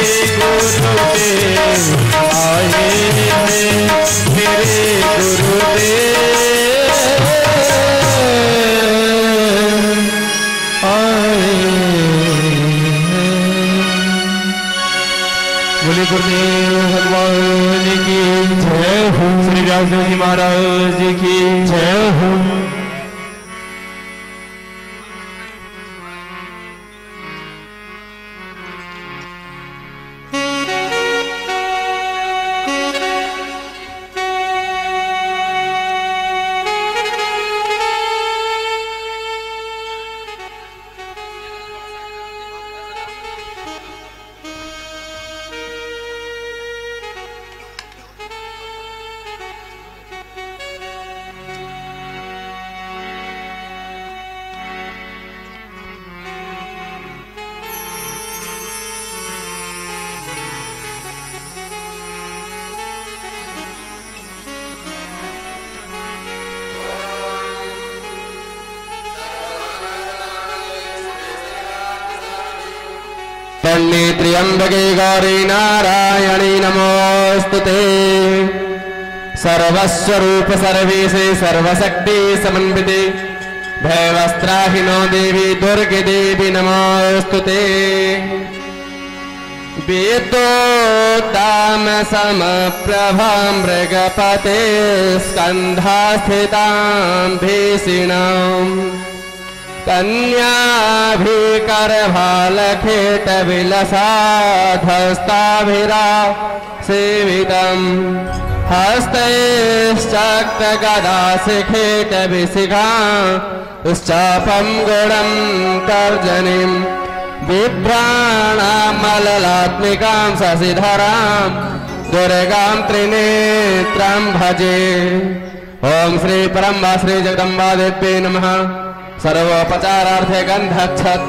गुरुदेव आए हैं, मेरे गुरुदेव आए हैं। बोले गुरुदेव भगवान की जय हो, श्री व्यासदेव जी महाराज की जय हो। त्र्यंबके गौरी नारायणी नमोस्तुते। सर्वस्वरूप सर्वेशे सर्वशक्ति समन्विते भयवस्त्राहिनो देवी दुर्गे देवी नमोस्तुते। वेदोत्तम समप्रभा मृगपते स्कन्धास्थितां भीषिणाम् कन्याभिकरभालखेटविलसाधस्ताभिरा सेवितम् हस्तैश्चक्रगदाशिखेटविशिखा चापं गुणं तर्जनीं बिभ्राणामललात्मिकां शशिधरां दुर्गां त्रिनेत्रां भजे। ओम श्री परम्बा श्री जगदम्बा देव्यै नमः। सर्वोपचारार्थे गंधक्षत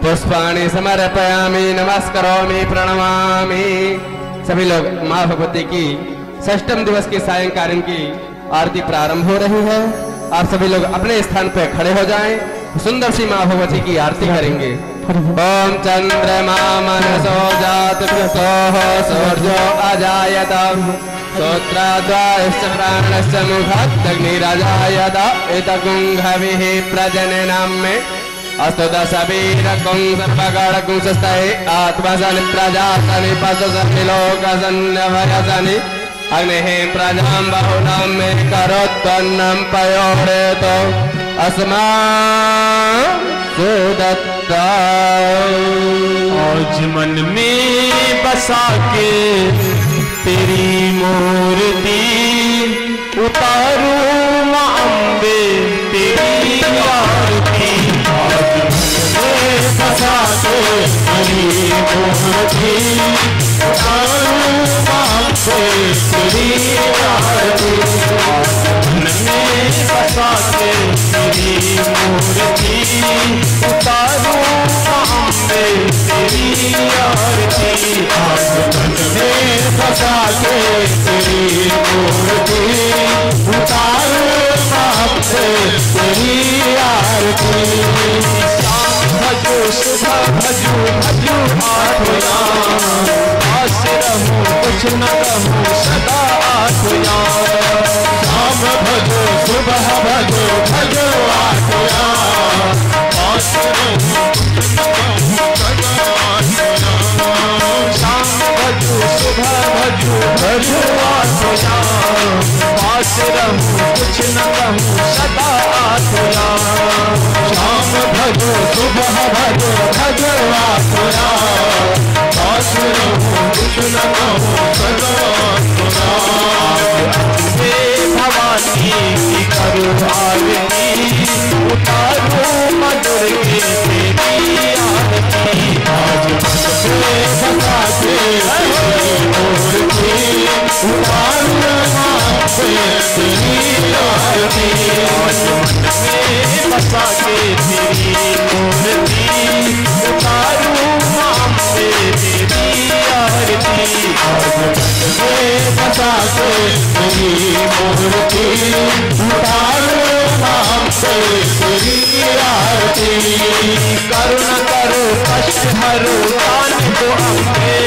पुष्पाणि समर्पयामि, नमस्करोमि, प्रणमामि। सभी लोग माँ भगवती की षष्ठम दिवस की सायंकालीन की आरती प्रारंभ हो रही है। आप सभी लोग अपने स्थान पर खड़े हो जाएं, सुंदर सी माँ भगवती की आरती करेंगे। ओम चंद्रमा मनसो जात सूर्यो अजायत श्रोत्राद्वाश्च प्राणश्च मुखादग्निरजायत इतकुंभविः प्रजननं मे अस्तु दशवीरकुं सर्वगणकुंसस्तये आत्मसनि प्रजासनि पशुसनि लोकसन्नभयसनि अग्निः प्रजां बहुनां मे करोत्पन्नं पयोरेतो अस्मान् सुदत्ता। आज मन में बसा के तेरी मूर्ति उतारूं मां अम्बे तेरी आरती। आज मन में बसा के तेरी मूर्ति उतारूं मां अम्बे तेरी आरती। मन में बसा के तेरी मूर्ति उतारूं मां अम्बे तेरी आरती। आज मन में बसा के तेरी मूर्ति उतारूं मां अम्बे तेरी आरती। शाम भजो सुबह भजो भजो आठों याम, पास रहूं कुछ न कहूं सदा आठों याम। शाम भजो सुबह भजो भजो आठों याम, पास रहूं कुछ न कहूं सदा आठों याम। शाम भजो सुबह भजो भजो आठों याम, पास रहूं कुछ न कहूं सदा आठों याम। शाम भजो सुबह भजो भजो आठों याम, पास रहूं कुछ न कहूं सदा आठों याम। हे भवानी की करो आरती उतारो मां दुर्गे तेरी आरती। आज मन में बसा के तेरी मूर्ति उतारो मां तेरी आरती। आज मन में बसा के तेरी मूर्ति उतारो मां तेरी आरती। आज मन में बसा के तेरी मूर्ति उतारो मां तेरी आरती। करुणा करो कष्ट हरो दान दो अम्बे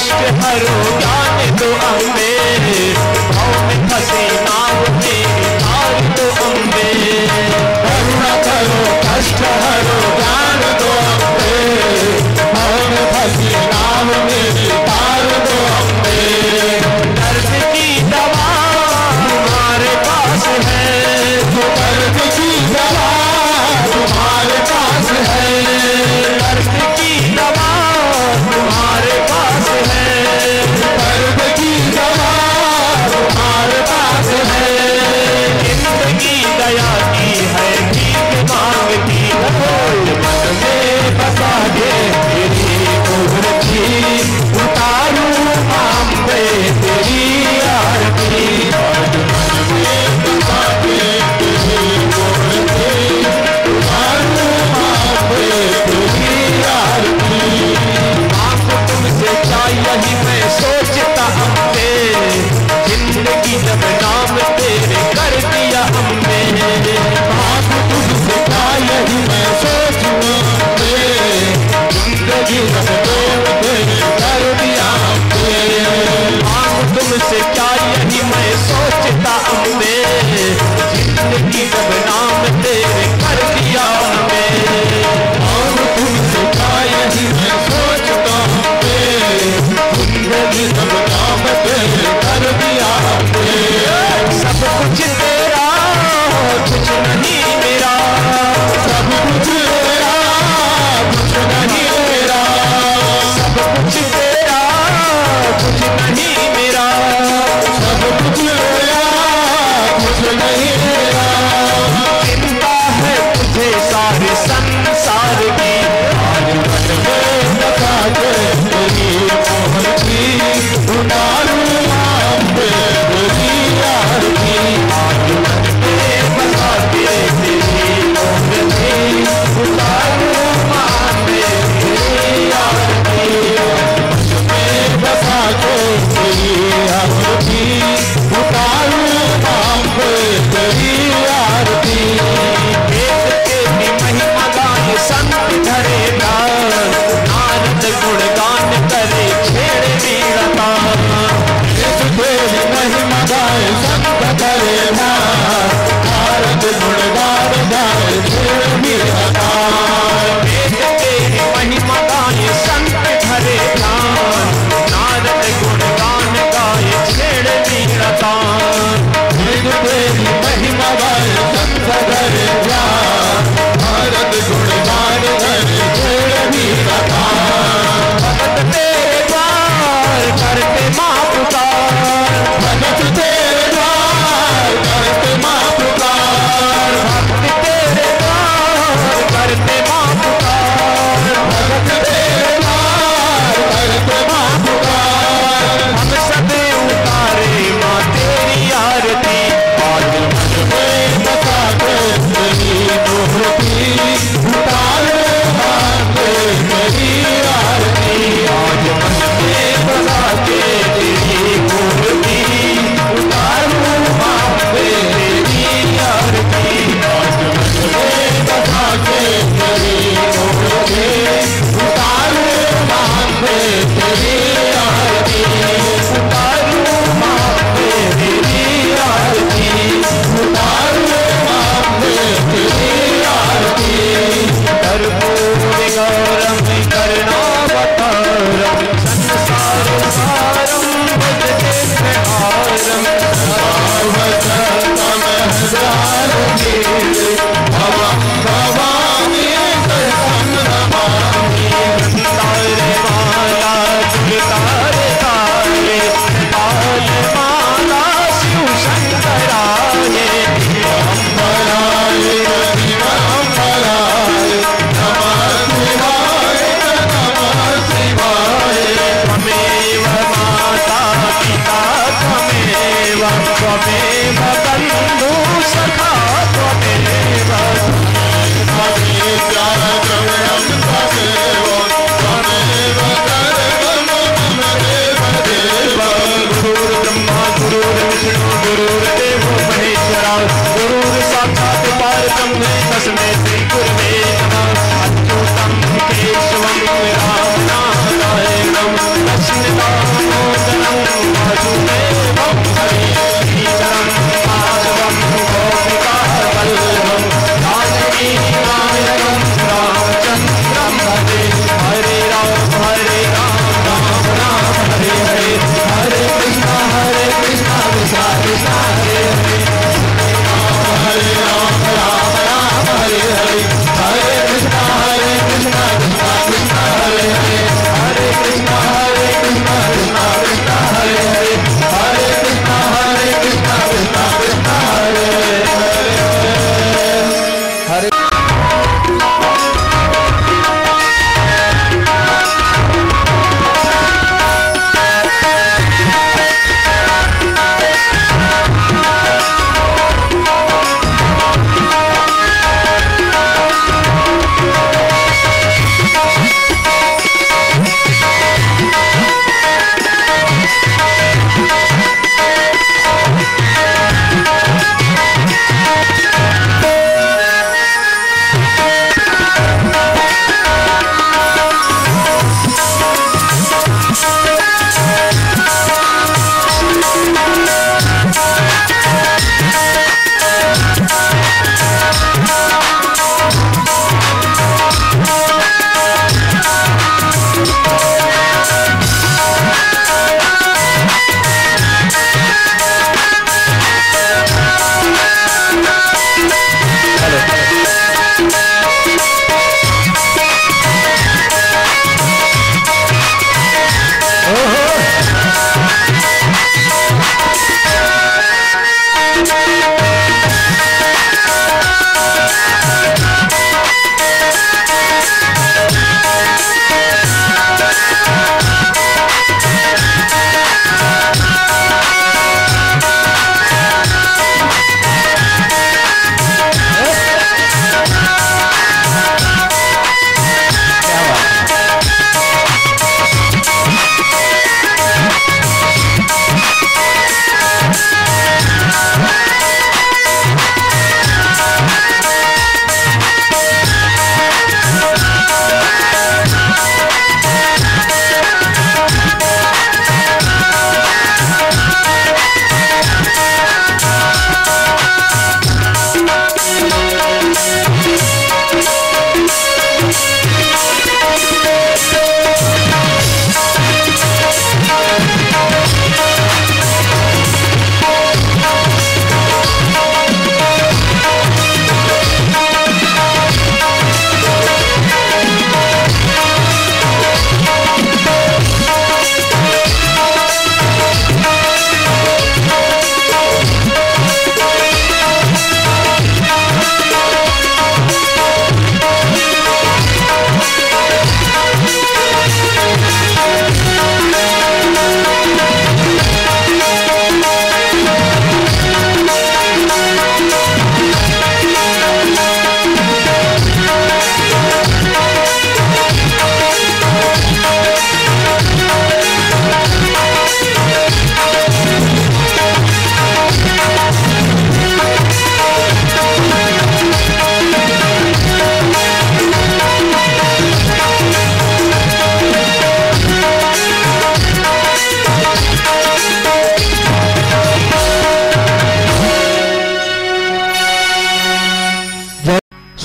कष्ट हरो ज्ञान दो अम्बे, भाव में फंसे नाव मेरी तार दो अम्बे। करुणा करो कष्ट हरो ज्ञान दो अम्बे, भाव में फंसी नाव मेरी तार दो अम्बे। दर्द की दवा तुम्हारे पास है, दर्द की दवा तुम्हारे पास है, दर्द की दवा तुम्हारे पास है, दर्द की दवा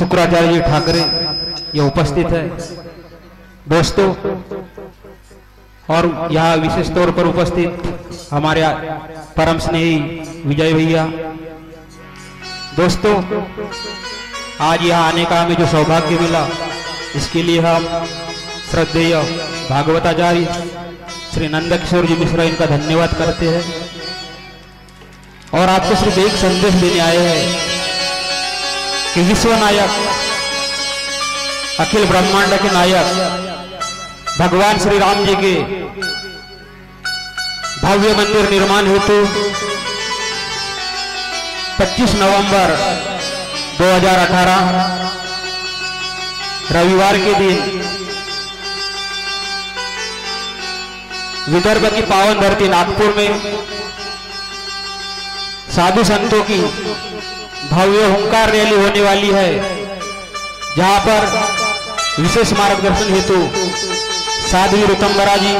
शुक्राचार्य जी ठाकरे ये उपस्थित है। दोस्तों, और यहाँ विशेष तौर पर उपस्थित हमारे परम स्नेही विजय भैया। दोस्तों, आज यहाँ आने का हमें जो सौभाग्य मिला, इसके लिए हम श्रद्धेय भागवताचार्य श्री नंदकिशोर जी मिश्रा इनका धन्यवाद करते हैं। और आपको सिर्फ एक संदेश देने आए हैं कि विश्व नायक, अखिल ब्रह्मांड के नायक भगवान श्री राम जी के भव्य मंदिर निर्माण हेतु 25 नवंबर 2018 रविवार के दिन विदर्भ की पावन धरती नागपुर में साधु संतों की भव्य हुंकार रैली होने वाली है, जहां पर विशेष मार्गदर्शन हेतु साध्वी ऋतंबरा जी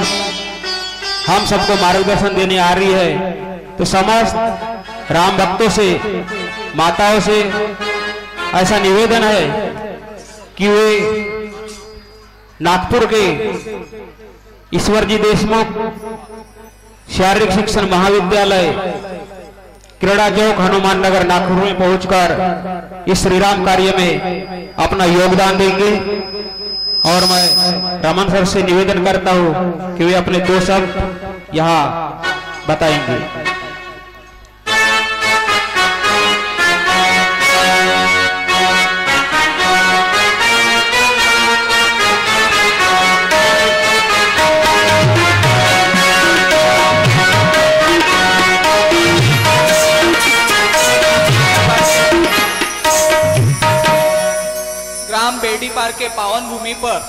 हम सबको मार्गदर्शन देने आ रही है। तो समस्त राम भक्तों से, माताओं से ऐसा निवेदन है कि वे नागपुर के ईश्वर जी देशमुख शारीरिक शिक्षण महाविद्यालय, क्रीड़ा चौक, हनुमान नगर, नागपुर में पहुंचकर इस श्रीराम कार्य में अपना योगदान देंगे। और मैं रमन सर से निवेदन करता हूं कि वे अपने 2 शब्द यहां बताएंगे। बेड़ीपार के पावन भूमि पर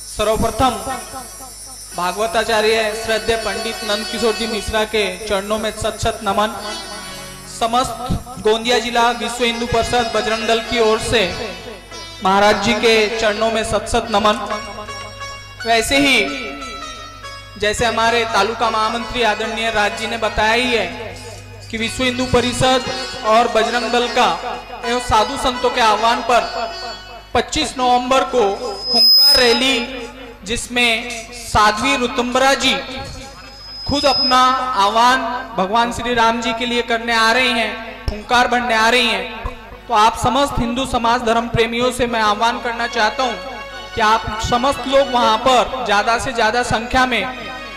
सर्वप्रथम भागवताचार्य श्रद्धेय पंडित नंदकिशोर जी मिश्रा के चरणों में शत शत नमन। समस्त गोंदिया जिला विश्व हिंदू परिषद बजरंग दल की ओर से महाराज जी के चरणों में शत शत नमन। वैसे ही जैसे हमारे तालुका महामंत्री आदरणीय राज जी ने बताया ही है कि विश्व हिंदू परिषद और बजरंग दल का एवं साधु संतों के आह्वान पर 25 नवंबर को हुंकार रैली, जिसमें साध्वी ऋतंबरा जी खुद अपना आह्वान भगवान श्री राम जी के लिए करने आ रही हैं, हुंकार भरने आ रही हैं। तो आप समस्त हिंदू समाज धर्म प्रेमियों से मैं आह्वान करना चाहता हूं कि आप समस्त लोग वहां पर ज्यादा से ज्यादा संख्या में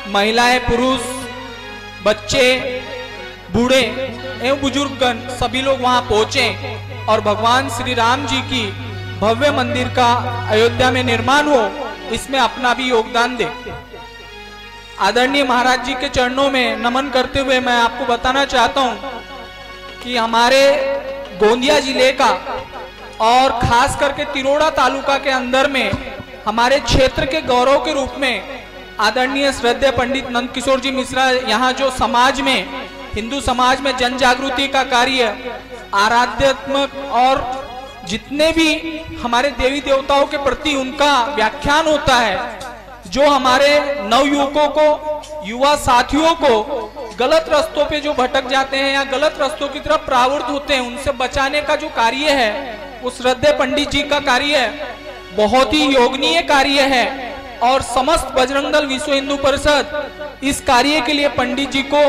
महिलाएं, पुरुष, बच्चे, बूढ़े एवं बुजुर्गगण सभी लोग वहां पहुंचे और भगवान श्री राम जी की भव्य मंदिर का अयोध्या में निर्माण हो, इसमें अपना भी योगदान दे। आदरणीय महाराज जी के चरणों में नमन करते हुए मैं आपको बताना चाहता हूं कि हमारे गोंदिया जिले का और खास करके तिरोड़ा तालुका के अंदर में हमारे क्षेत्र के गौरव के रूप में आदरणीय श्रद्धेय पंडित नंदकिशोर जी मिश्रा यहाँ जो समाज में, हिंदू समाज में जन जागृति का कार्य, आराध्यात्मक और जितने भी हमारे देवी देवताओं के प्रति उनका व्याख्यान होता है, जो हमारे नवयुवकों को, युवा साथियों को गलत रास्तों पे जो भटक जाते हैं या गलत रास्तों की तरफ प्रवृत्त होते हैं, उनसे बचाने का जो कार्य है, वो श्रद्धेय पंडित जी का कार्य है, बहुत ही योगनीय कार्य है। और समस्त बजरंग दल विश्व हिंदू परिषद इस कार्य के लिए पंडित जी को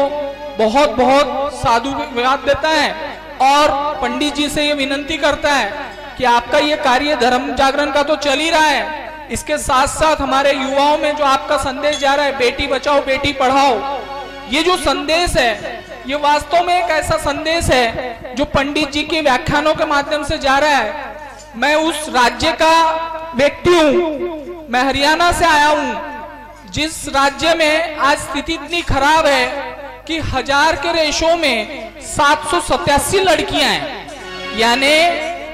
बहुत बहुत साधुवाद देता है और पंडित जी से ये विनंती करता है कि आपका ये कार्य धर्म जागरण का तो चल ही रहा है, इसके साथ साथ हमारे युवाओं में जो आपका संदेश जा रहा है, बेटी बचाओ बेटी पढ़ाओ, ये जो संदेश है, ये वास्तव में एक ऐसा संदेश है जो पंडित जी के व्याख्यानों के माध्यम से जा रहा है। मैं उस राज्य का व्यक्ति हूँ, मैं हरियाणा से आया हूँ, जिस राज्य में आज स्थिति इतनी खराब है कि 1000 के रेशो में 787 लड़कियां हैं। यानी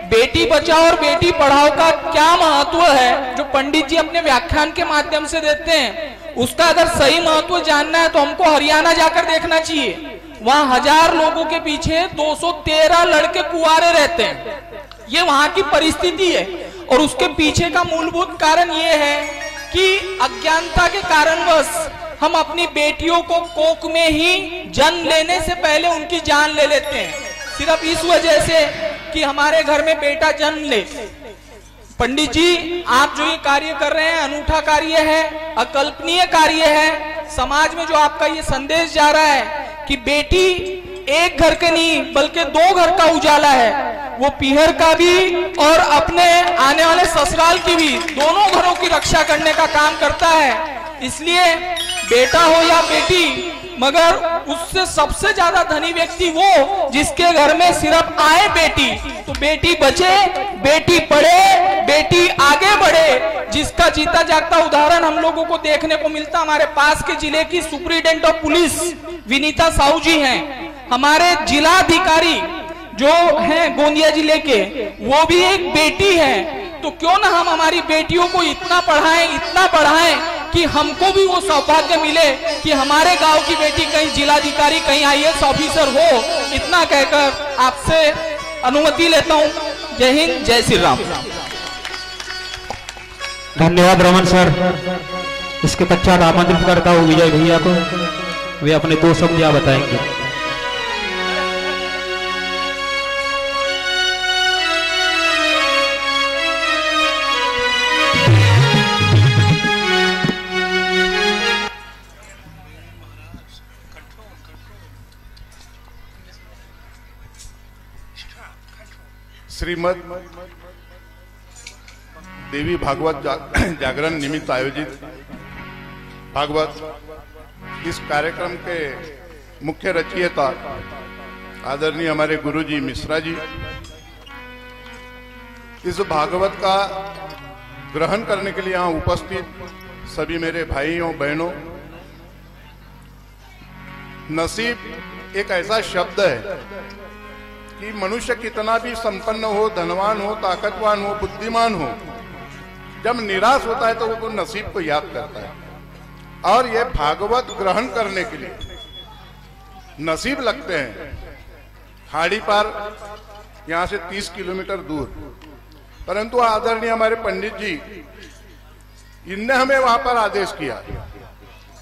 बेटी बचाओ और बेटी पढ़ाओ का क्या महत्व है जो पंडित जी अपने व्याख्यान के माध्यम से देते हैं, उसका अगर सही महत्व जानना है तो हमको हरियाणा जाकर देखना चाहिए। वहां 1000 लोगों के पीछे 213 लड़के कुंवारे रहते हैं। ये वहां की परिस्थिति है और उसके पीछे का मूलभूत कारण ये है कि अज्ञानता के कारणवश हम अपनी बेटियों को कोख में ही जन्म लेने से पहले उनकी जान ले लेते हैं। सिर्फ इस वजह से कि हमारे घर में बेटा जन्म ले। पंडित जी, आप जो ये कार्य कर रहे हैं अनूठा कार्य है, अकल्पनीय कार्य है। समाज में जो आपका ये संदेश जा रहा है कि बेटी एक घर के नहीं बल्कि 2 घर का उजाला है, वो पीहर का भी और अपने आने वाले ससुराल की भी, दोनों घरों की रक्षा करने का काम करता है। इसलिए बेटा हो या बेटी, मगर उससे सबसे ज्यादा धनी व्यक्ति वो जिसके घर में सिर्फ आए बेटी। तो बेटी बचे, बेटी पढ़े, बेटी आगे बढ़े, जिसका जीता जागता उदाहरण हम लोगों को देखने को मिलता। हमारे पास के जिले की superintendent of police Vinita Sahu ji हैं, हमारे जिलाधिकारी जो हैं गोंदिया जिले के, वो भी एक बेटी है। तो क्यों ना हम हमारी बेटियों को इतना पढ़ाएं कि हमको भी वो सौभाग्य मिले कि हमारे गांव की बेटी कहीं जिलाधिकारी, कहीं IAS ऑफिसर हो। इतना कहकर आपसे अनुमति लेता हूं। जय हिंद, जय श्री राम। धन्यवाद रमन सर। इसके पश्चात आमंत्रित करता हूँ विजय भैया को, वे अपने 2 शब्द यहाँ बताएंगे। श्रीमद देवी भागवत जागरण निमित्त आयोजित भागवत इस कार्यक्रम के मुख्य रचयिता आदरणीय हमारे गुरुजी मिश्रा जी, इस भागवत का ग्रहण करने के लिए यहाँ उपस्थित सभी मेरे भाइयों बहनों, नसीब एक ऐसा शब्द है कि मनुष्य कितना भी संपन्न हो, धनवान हो, ताकतवान हो, बुद्धिमान हो, जब निराश होता है तो वो नसीब को याद करता है। और ये भागवत ग्रहण करने के लिए नसीब लगते हैं। खाड़ी पार यहाँ से 30 किलोमीटर दूर, परंतु आदरणीय हमारे पंडित जी, इनने हमें वहां पर आदेश किया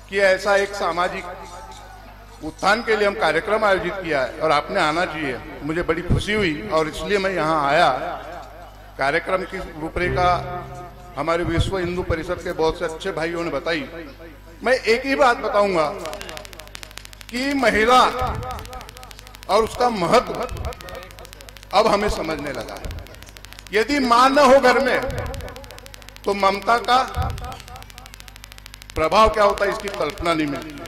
कि ऐसा एक सामाजिक उत्थान के लिए हम कार्यक्रम आयोजित किया है और आपने आना चाहिए। मुझे बड़ी खुशी हुई और इसलिए मैं यहाँ आया। कार्यक्रम की रूपरेखा हमारे विश्व हिंदू परिषद के बहुत से अच्छे भाइयों ने बताई। मैं एक ही बात बताऊंगा कि महिला और उसका महत्व अब हमें समझने लगा है। यदि मां न हो घर में तो ममता का प्रभाव क्या होता है इसकी कल्पना नहीं मिलती।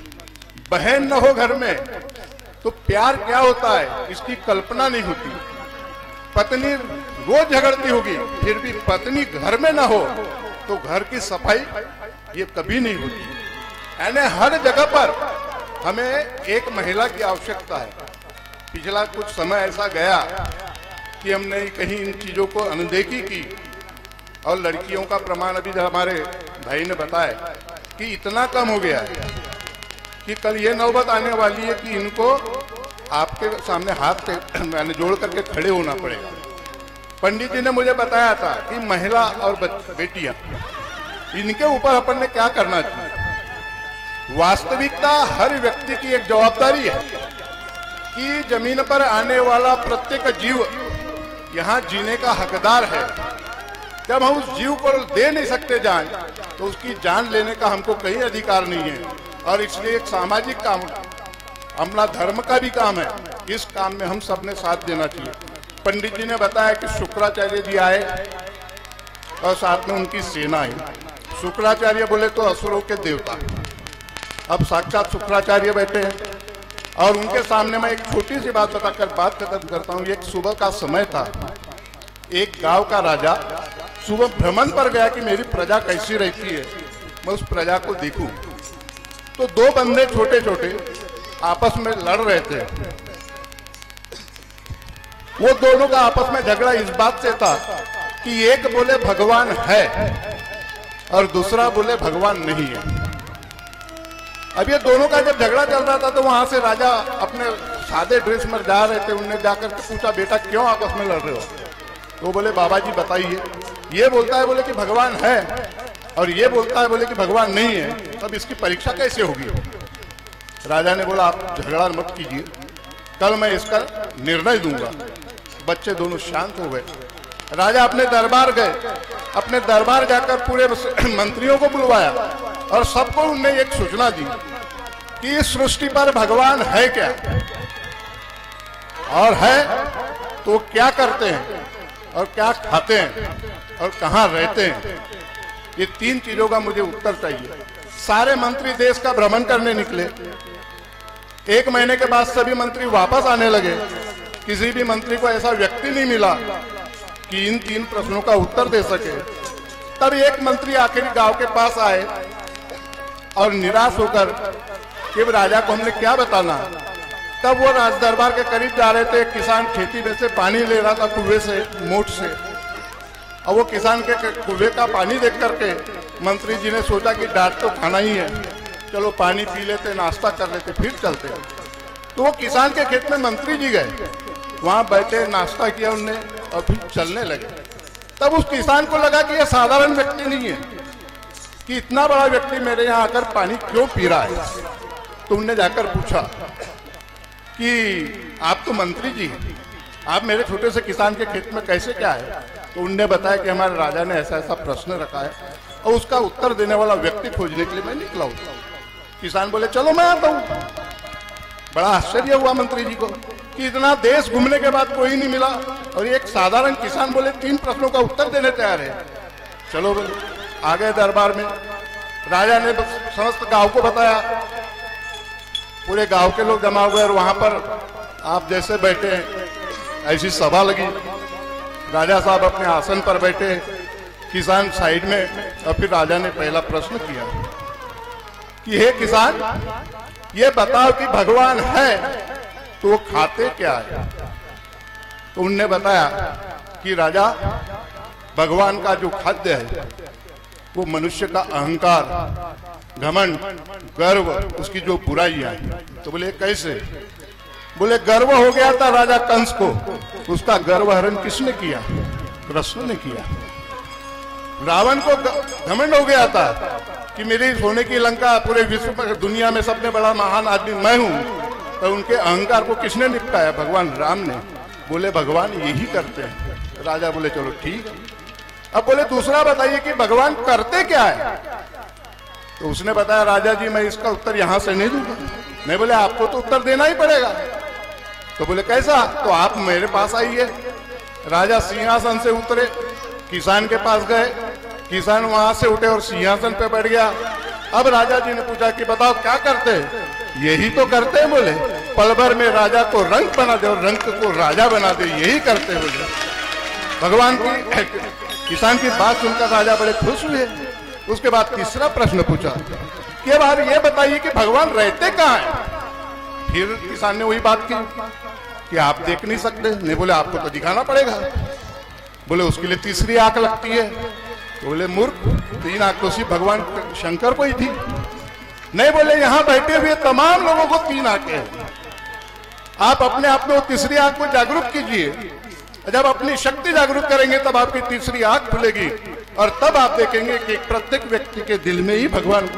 बहन न हो घर में तो प्यार क्या होता है इसकी कल्पना नहीं होती। पत्नी रोज झगड़ती होगी, फिर भी पत्नी घर में न हो तो घर की सफाई ये कभी नहीं होती। यानी हर जगह पर हमें एक महिला की आवश्यकता है। पिछला कुछ समय ऐसा गया कि हमने कहीं इन चीजों को अनदेखी की और लड़कियों का प्रमाण अभी हमारे भाई ने बताया कि इतना कम हो गया है कि कल ये नौबत आने वाली है कि इनको आपके सामने हाथ मैंने जोड़ करके खड़े होना पड़ेगा। पंडित जी ने मुझे बताया था कि महिला और बेटियां, इनके ऊपर अपन ने क्या करना चाहिए। वास्तविकता हर व्यक्ति की एक जवाबदारी है कि जमीन पर आने वाला प्रत्येक जीव यहाँ जीने का हकदार है। जब हम उस जीव को दे नहीं सकते जान, तो उसकी जान लेने का हमको कहीं अधिकार नहीं है। और इसलिए एक सामाजिक काम, अपना धर्म का भी काम है। इस काम में हम सब ने साथ देना चाहिए। पंडित जी ने बताया कि शुक्राचार्य जी आए और साथ में उनकी सेना आई। शुक्राचार्य बोले तो असुरों के देवता, अब साक्षात शुक्राचार्य बैठे हैं और उनके सामने मैं एक छोटी सी बात बताकर बात खत्म करता हूँ। एक सुबह का समय था, एक गांव का राजा सुबह भ्रमण पर गया कि मेरी प्रजा कैसी रहती है, मैं उस प्रजा को देखूं। तो 2 बंदे छोटे छोटे आपस में लड़ रहे थे। वो दोनों का आपस में झगड़ा इस बात से था कि एक बोले भगवान है और दूसरा बोले भगवान नहीं है। अब ये दोनों का जब झगड़ा चल रहा था तो वहां से राजा अपने सादे ड्रेस में जा रहे थे। उन्होंने जाकर के पूछा, बेटा क्यों आपस में लड़ रहे हो? तो बोले बाबा जी बताइए। ये बोलता है बोले कि भगवान है और ये बोलता है बोले कि भगवान नहीं है, तब इसकी परीक्षा कैसे होगी? राजा ने बोला आप झगड़ा मत कीजिए, कल मैं इसका निर्णय दूंगा। बच्चे दोनों शांत हो गए। राजा अपने दरबार गए, अपने दरबार जाकर पूरे मंत्रियों को बुलवाया और सबको उनने एक सूचना दी कि इस सृष्टि पर भगवान है क्या, और है तो क्या करते हैं और क्या खाते हैं और कहाँ रहते हैं। ये 3 चीजों का मुझे उत्तर चाहिए। सारे मंत्री देश का भ्रमण करने निकले। 1 महीने के बाद सभी मंत्री वापस आने लगे। किसी भी मंत्री को ऐसा व्यक्ति नहीं मिला कि इन 3 प्रश्नों का उत्तर दे सके। तब एक मंत्री आखिर गांव के पास आए और निराश होकर कि राजा को हमने क्या बताना। तब वो राज दरबार के करीब जा रहे थे। किसान खेती में से पानी ले रहा था कुएं से, मोट से, और वो किसान के कुएं का पानी देख करके मंत्री जी ने सोचा कि डांट तो खाना ही है, चलो पानी पी लेते, नाश्ता कर लेते, फिर चलते। तो वो किसान के खेत में मंत्री जी गए, वहां बैठे, नाश्ता किया उनने और फिर चलने लगे। तब उस किसान को लगा कि यह साधारण व्यक्ति नहीं है, कि इतना बड़ा व्यक्ति मेरे यहाँ आकर पानी क्यों पी रहा है। तो उनने जाकर पूछा कि आप तो मंत्री जी हैं, आप मेरे छोटे से किसान के खेत में कैसे क्या है। तो उनने बताया कि हमारे राजा ने ऐसा ऐसा प्रश्न रखा है और उसका उत्तर देने वाला व्यक्ति खोजने के लिए मैं निकला हूं। किसान बोले चलो मैं आता हूं। बड़ा आश्चर्य हुआ मंत्री जी को कि इतना देश घूमने के बाद कोई नहीं मिला, और एक साधारण किसान बोले 3 प्रश्नों का उत्तर देने तैयार है। चलो बोले, आ गए दरबार में। राजा ने समस्त गांव को बताया, पूरे गांव के लोग जमा हुए और वहां पर आप जैसे बैठे ऐसी सभा लगी। राजा साहब अपने आसन पर बैठे, किसान साइड में, और फिर राजा ने पहला प्रश्न किया कि हे किसान, ये बताओ कि भगवान है तो वो खाते क्या है। तो उनने बताया कि राजा, भगवान का जो खाद्य है वो मनुष्य का अहंकार, घमंड, गर्व, उसकी जो बुराइयां हैं। तो बोले कैसे। बोले गर्व हो गया था राजा कंस को, उसका गर्व हरण किसने किया, कृष्ण ने किया। रावण को घमंड हो गया था कि मेरी सोने की लंका, पूरे विश्व में, दुनिया में सबसे बड़ा महान आदमी मैं हूं। तो उनके अहंकार को किसने निपटाया, भगवान राम ने। बोले भगवान यही करते हैं। राजा बोले चलो ठीक। अब बोले दूसरा बताइए कि भगवान करते क्या है। तो उसने बताया राजा जी मैं इसका उत्तर यहां से नहीं दूंगा। मैं बोले आपको तो उत्तर देना ही पड़ेगा। तो बोले कैसा। तो आप मेरे पास आइए। राजा सिंहासन से उतरे, किसान के पास गए, किसान वहां से उठे और सिंहासन पे बैठ गया। अब राजा जी ने पूछा कि बताओ क्या करते हैं। यही तो करते हैं बोले, पल भर में राजा को रंग बना दे और रंग को राजा बना दे, यही करते बोले। भगवान की, किसान की बात सुनकर राजा बड़े खुश हुए। उसके बाद तीसरा प्रश्न पूछा कि अब ये बताइए कि भगवान रहते कहाँ हैं। फिर किसान ने वही बात की कि आप देख नहीं सकते। नहीं बोले आपको तो दिखाना पड़ेगा। बोले उसके लिए तीसरी आंख लगती है। तो बोले मूर्ख, 3 आंख तो सिर्फ भगवान शंकर को ही थी। नहीं बोले यहाँ बैठे हुए तमाम लोगों को 3 आंखें हैं। आप अपने आप में वो तीसरी आंख को जागरूक कीजिए। जब अपनी शक्ति जागरूक करेंगे तब आपकी तीसरी आंख खुलेगी और तब आप देखेंगे कि प्रत्येक व्यक्ति के दिल में ही भगवान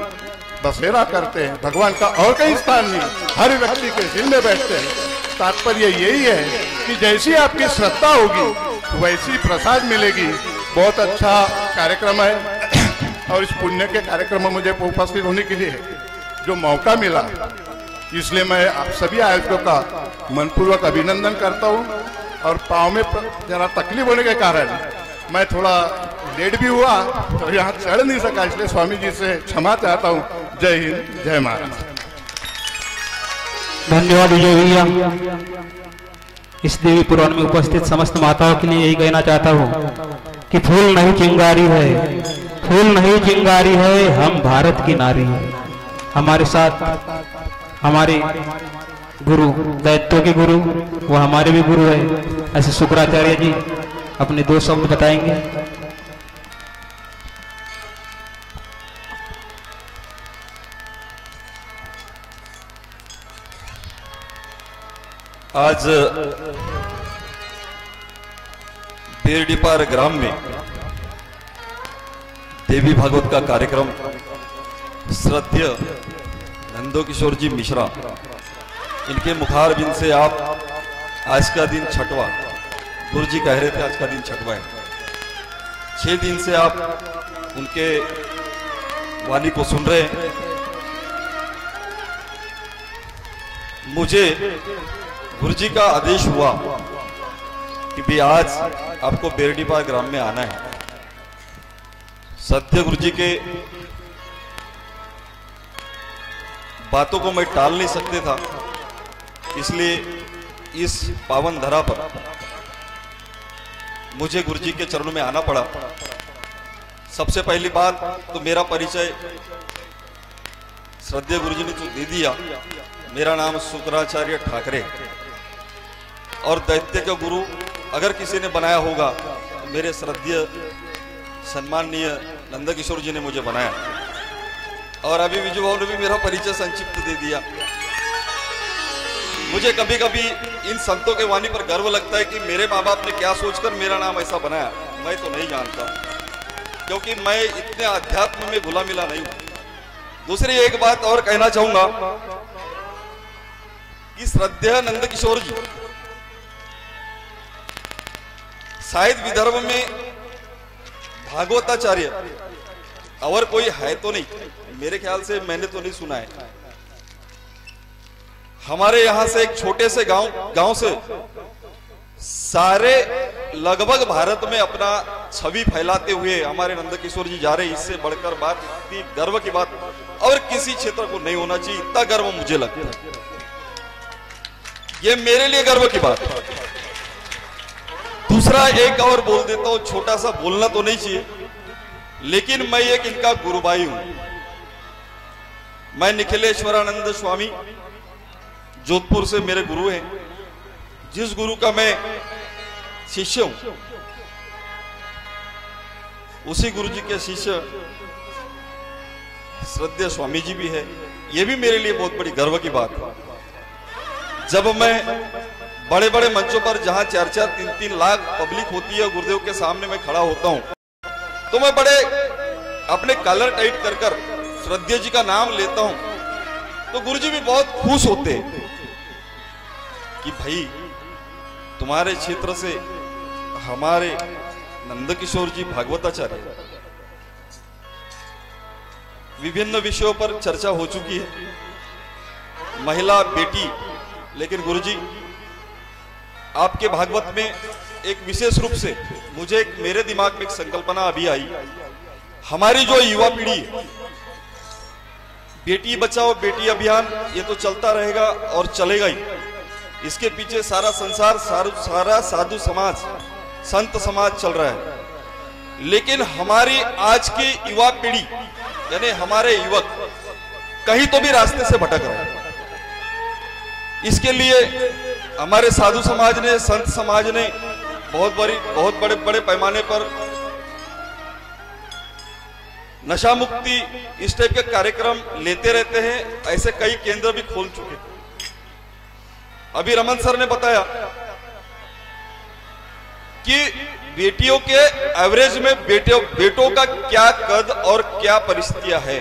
बसेरा करते हैं। भगवान का और कहीं स्थान नहीं, हर व्यक्ति के दिल में बैठते हैं। तात्पर्य यही है कि जैसी आपकी श्रद्धा होगी वैसी प्रसाद मिलेगी। बहुत अच्छा कार्यक्रम है और इस पुण्य के कार्यक्रम में मुझे उपस्थित होने के लिए जो मौका मिला, इसलिए मैं आप सभी आयोजकों का मनपूर्वक अभिनंदन करता हूँ। और पाँव में जरा तकलीफ होने के कारण मैं थोड़ा लेट भी हुआ तो यहाँ चढ़ नहीं सका, इसलिए स्वामी जी से क्षमा चाहता हूँ। जय हिंद, जय महाराज। धन्यवाद विजय भैया। इस देवी पुराण में उपस्थित समस्त माताओं के लिए यही कहना चाहता हूँ कि फूल नहीं चिंगारी है, फूल नहीं चिंगारी है, हम भारत की नारी है। हमारे साथ हमारे गुरु, दैत्यों के गुरु, वो हमारे भी गुरु है। ऐसे शुक्राचार्य जी अपने 2 शब्द बताएंगे। आज बेरडीपार ग्राम में देवी भागवत का कार्यक्रम श्रद्धेय नंदकिशोर जी मिश्रा, इनके मुखारबिंद से आप आज का दिन छठवां गुरु जी कह रहे थे आज का दिन छठवां है। 6 दिन से आप उनके वाणी को सुन रहे हैं। मुझे गुरु जी का आदेश हुआ कि भी आज आपको बेरडीपार ग्राम में आना है। सत्य गुरु जी के बातों को मैं टाल नहीं सकते था, इसलिए इस पावन धरा पर मुझे गुरु जी के चरणों में आना पड़ा। सबसे पहली बात तो मेरा परिचय श्रद्धेय गुरु जी ने जो दे दिया, मेरा नाम शुक्राचार्य ठाकरे और दैत्य के गुरु अगर किसी ने बनाया होगा तो मेरे श्रद्धेय सम्माननीय नंदकिशोर जी ने मुझे बनाया। और अभी विजू भाव ने भी मेरा परिचय संक्षिप्त दे दिया। मुझे कभी कभी इन संतों के वाणी पर गर्व लगता है कि मेरे माँ बाप ने क्या सोचकर मेरा नाम ऐसा बनाया, मैं तो नहीं जानता, क्योंकि मैं इतने अध्यात्म में घुला मिला नहीं हूं। दूसरी एक बात और कहना चाहूंगा कि श्रद्धेय नंदकिशोर जी शायद विदर्भ में भागवताचार्य और कोई है तो नहीं, मेरे ख्याल से मैंने तो नहीं सुना है। हमारे यहां से एक छोटे से गांव से सारे लगभग भारत में अपना छवि फैलाते हुए हमारे नंदकिशोर जी जा रहे, इससे बढ़कर बात इतनी गर्व की बात और किसी क्षेत्र को नहीं होना चाहिए। इतना गर्व मुझे लगता है, ये मेरे लिए गर्व की बात है। दूसरा एक और बोल देता हूं, छोटा सा बोलना तो नहीं चाहिए, लेकिन मैं एक इनका गुरु भाई हूं। मैं निखिलेश्वरानंद स्वामी जोधपुर से मेरे गुरु हैं। जिस गुरु का मैं शिष्य हूं, उसी गुरु जी के शिष्य श्रद्धेय स्वामी जी भी है। यह भी मेरे लिए बहुत बड़ी गर्व की बात है। जब मैं बड़े बड़े मंचों पर जहां 4-4, 3-3 लाख पब्लिक होती है, गुरुदेव के सामने मैं खड़ा होता हूं, तो मैं बड़े अपने कॉलर टाइट कर कर श्रद्धेय जी का नाम लेता हूं, तो गुरु जी भी बहुत खुश होते हैं कि भाई तुम्हारे क्षेत्र से हमारे नंदकिशोर जी भागवताचार्य। विभिन्न विषयों पर चर्चा हो चुकी है, महिला, बेटी, लेकिन गुरु जी आपके भागवत में एक विशेष रूप से मुझे मेरे दिमाग में एक संकल्पना अभी आई। हमारी जो युवा पीढ़ी है, बेटी बचाओ बेटी अभियान ये तो चलता रहेगा और चलेगा ही। इसके पीछे सारा संसार, सारा साधु समाज, संत समाज चल रहा है। लेकिन हमारी आज की युवा पीढ़ी यानी हमारे युवक कहीं तो भी रास्ते से भटक रहे हैं। इसके लिए हमारे साधु समाज ने, संत समाज ने बहुत बड़े पैमाने पर नशा मुक्ति इस टाइप के कार्यक्रम लेते रहते हैं। ऐसे कई केंद्र भी खोल चुके। अभी रमन सर ने बताया कि बेटियों के एवरेज में बेटों का क्या कद और क्या परिस्थितियां है।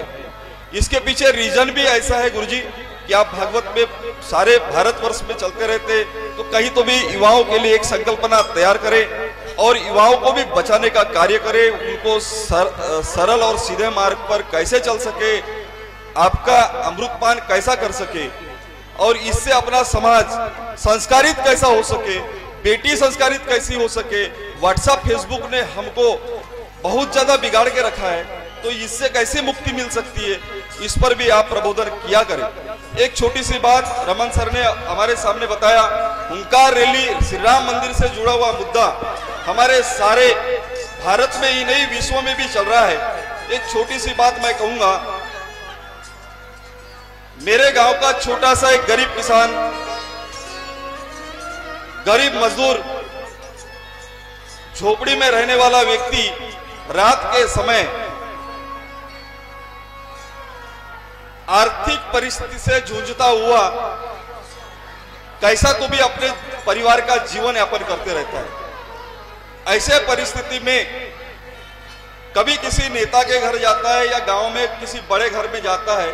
इसके पीछे रीजन भी ऐसा है गुरुजी कि आप भागवत में सारे भारतवर्ष में चलते रहते, तो कहीं तो भी युवाओं के लिए एक संकल्पना तैयार करें और युवाओं को भी बचाने का कार्य करें, उनको सरल और सीधे मार्ग पर कैसे चल सके, आपका अमृतपान कैसा कर सके और इससे अपना समाज संस्कारित कैसा हो सके, बेटी संस्कारित कैसी हो सके। व्हाट्सएप फेसबुक ने हमको बहुत ज्यादा बिगाड़ के रखा है, तो इससे कैसे मुक्ति मिल सकती है, इस पर भी आप प्रबोधन किया करें। एक छोटी सी बात रमन सर ने हमारे सामने बताया, हुंकार रैली श्री राम मंदिर से जुड़ा हुआ मुद्दा हमारे सारे भारत में ही नहीं विश्व में भी चल रहा है। एक छोटी सी बात मैं कहूंगा, मेरे गांव का छोटा सा एक गरीब किसान, गरीब मजदूर, झोपड़ी में रहने वाला व्यक्ति रात के समय आर्थिक परिस्थिति से जूझता हुआ कैसा तो भी अपने परिवार का जीवन यापन करते रहता है। ऐसे परिस्थिति में कभी किसी नेता के घर जाता है या गांव में किसी बड़े घर में जाता है,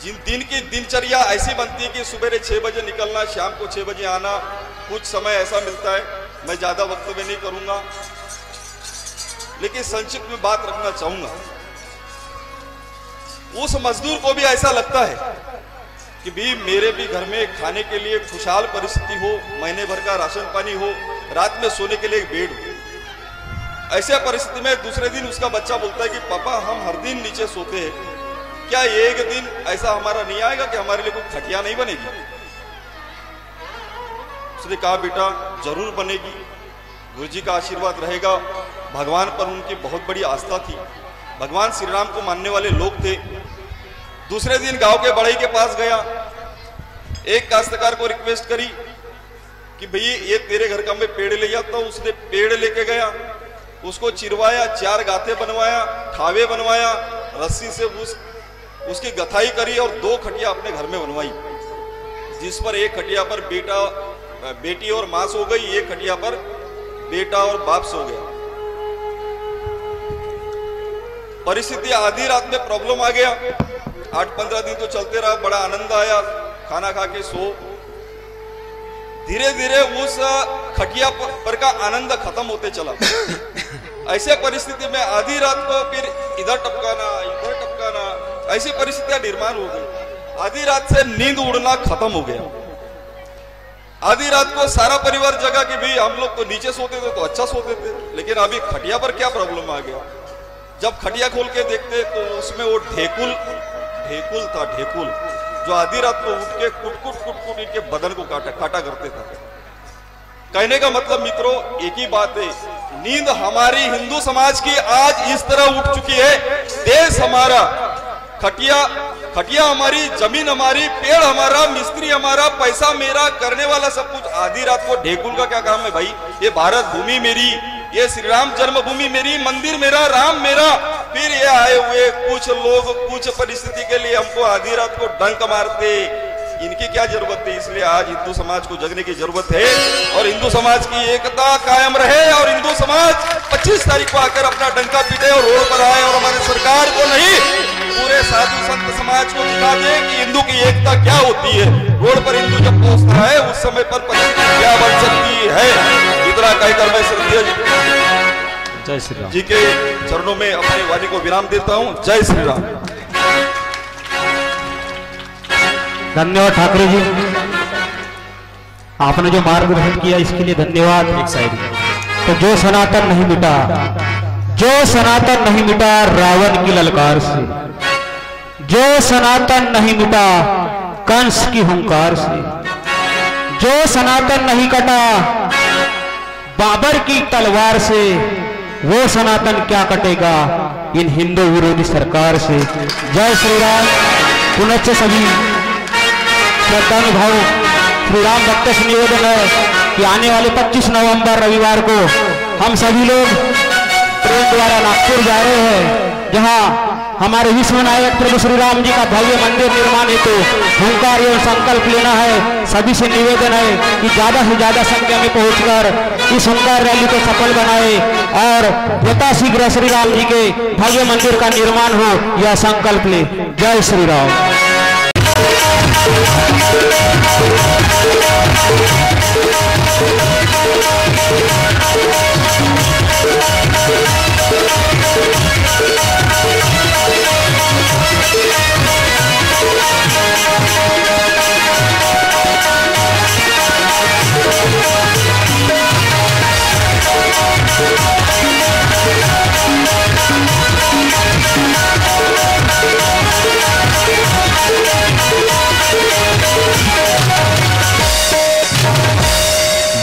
जिन दिन की दिनचर्या ऐसी बनती है कि सुबह 6 बजे निकलना, शाम को 6 बजे आना, कुछ समय ऐसा मिलता है मैं ज्यादा वक्तव्य नहीं करूंगा, लेकिन संक्षिप्त में बात रखना चाहूंगा। उस मजदूर को भी ऐसा लगता है कि भी मेरे भी घर में खाने के लिए खुशहाल परिस्थिति हो, महीने भर का राशन पानी हो, रात में सोने के लिए एक बेड हो। ऐसे परिस्थिति में दूसरे दिन उसका बच्चा बोलता है कि पापा हम हर दिन नीचे सोते हैं, क्या एक दिन ऐसा हमारा नहीं आएगा कि हमारे लिए कोई खटिया नहीं बनेगी? उसने कहा बेटा जरूर बनेगी, गुरुजी का आशीर्वाद रहेगा। भगवान पर उनकी बहुत बड़ी आस्था थी, भगवान श्री राम को मानने वाले लोग थे। दूसरे दिन गांव के बड़ई के पास गया, एक काश्तकार को रिक्वेस्ट करी कि भई ये तेरे घर का मैं पेड़ ले जाता हूं। उसने पेड़ लेके गया, उसको चिरवाया, 4 गाते बनवाया, ठावे बनवाया, रस्सी से उसकी गथाई करी और 2 खटिया अपने घर में बनवाई, जिस पर एक खटिया पर बेटी और मां सो गई, एक खटिया पर बेटा और बाप सो गया। परिस्थिति आधी रात में प्रॉब्लम आ गया, 8-15 दिन तो चलते रहा, बड़ा आनंद आया, खाना खा के सो। धीरे धीरे उस खटिया पर का आनंद खत्म होते चला। ऐसे परिस्थिति में आधी रात को फिर इधर टपकाना, ऐसी परिस्थितियां निर्माण हो गई। आधी रात से नींद उड़ना खत्म हो गया। आधी रात को सारा परिवार जगा कि भाई हम लोग तो नीचे सोते थे तो अच्छा सोते थे, लेकिन अभी खटिया पर क्या प्रॉब्लम आ गया। जब खटिया खोल के देखते तो उसमें वो ढेकुल था, जो आधी रात को उठ के कुट इनके बदन को काटा करते था। कहने का मतलब मित्रों एक ही बात है, नींद हमारी हिंदू समाज की आज इस तरह उठ चुकी है। देश हमारा, खटिया हमारी, जमीन हमारी, पेड़ हमारा, मिस्त्री हमारा, पैसा मेरा, करने वाला सब कुछ। आधी रात को ढेकुल का क्या काम है भाई? ये भारत भूमि मेरी, ये श्री राम जन्मभूमि मेरी, मंदिर मेरा, राम मेरा। फिर ये आए हुए कुछ लोग कुछ परिस्थिति के लिए हमको आधी रात को डंक मारते, इनकी क्या जरूरत है? इसलिए आज हिंदू समाज को जगने की जरूरत है और हिंदू समाज की एकता कायम रहे और हिंदू समाज 25 तारीख को आकर अपना डंका पीटे और रोड पर आए और हमारी सरकार को नहीं, पूरे साधु संत समाज को दिखा दे कि हिंदू की एकता क्या होती है। रोड पर हिंदू जब पहुंचता है उस समय पर परिस्थिति क्या बन सकती है। इतना कहकर मैं श्रद्धेय जय श्री राम जी के चरणों में अपनी वाणी को विराम देता हूं। जय श्री राम। धन्यवाद ठाकुर जी, आपने जो मार्गदर्शन किया इसके लिए धन्यवाद। एक साइड तो जो सनातन नहीं मिटा, जो सनातन नहीं मिटा रावण की ललकार से, जो सनातन नहीं मिटा कंस की हुंकार से, जो सनातन नहीं कटा बाबर की तलवार से, वो सनातन क्या कटेगा इन हिंदू विरोधी सरकार से। जय श्री राम। पुनश्च सभी श्रद्धानुभाव श्री राम भक्त से निवेदन है कि आने वाले 25 नवंबर रविवार को हम सभी लोग ट्रेन द्वारा नागपुर जा रहे हैं, जहां हमारे विश्व नायक प्रभु श्री राम जी का भव्य मंदिर निर्माण हेतु हुंकार एवं संकल्प लेना है। सभी से निवेदन है कि ज्यादा से ज्यादा संख्या में पहुंचकर इस हुंकार रैली को सफल बनाए और यथाशीघ्र श्री राम जी के भव्य मंदिर का निर्माण हो, यह संकल्प ले। जय श्री राम।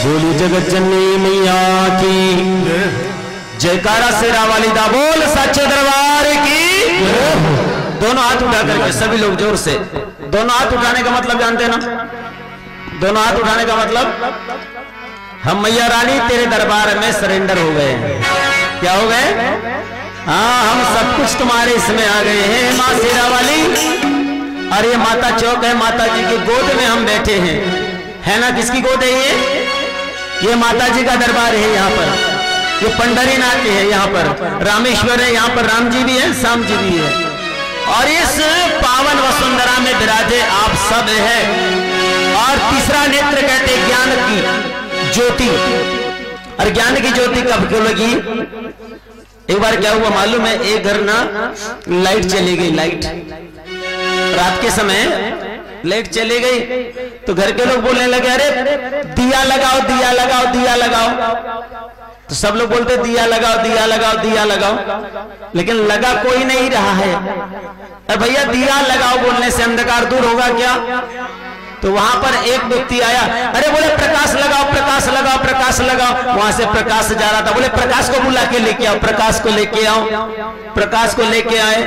बोली जगत जननी मैया की जयकारा शेरा वाली दा बोल सच्चे दरबार की। दोनों हाथ उठा करके सभी लोग जोर से, दोनों हाथ उठाने का मतलब जानते हैं ना? दोनों हाथ उठाने का मतलब हम मैया रानी तेरे दरबार में सरेंडर हो गए हैं। क्या हो गए? हाँ, हम सब कुछ तुम्हारे इसमें आ गए हैं माँ शेरा वाली। और ये माता चौक है, माता जी की गोद में हम बैठे हैं, है ना? किसकी गोद है ये माता जी का दरबार है। यहाँ पर ये पंढरीनाथ है, यहाँ पर रामेश्वर है, यहाँ पर राम जी भी है, श्याम जी भी है। और इस पावन वसुंधरा में विराजे आप सब है। और तीसरा नेत्र कहते ज्ञान की ज्योति, और ज्ञान की ज्योति कब क्यों लगी? एक बार क्या हुआ मालूम है, एक घर ना लाइट चली गई, लाइट रात के समय लाइट चली गई तो घर के लोग बोलने लगे अरे दिया लगाओ दिया लगाओ दिया लगाओ। तो सब लोग बोलते दिया लगाओ दिया लगाओ दिया लगाओ, लेकिन लगा कोई नहीं रहा है। अरे भैया दिया लगाओ बोलने से अंधकार दूर होगा क्या? तो वहां पर एक व्यक्ति आया, अरे बोले प्रकाश लगाओ प्रकाश लगाओ प्रकाश लगाओ। वहां से प्रकाश जा रहा था, बोले प्रकाश को बुला के लेके आओ, प्रकाश को लेके आओ। प्रकाश को लेके आए,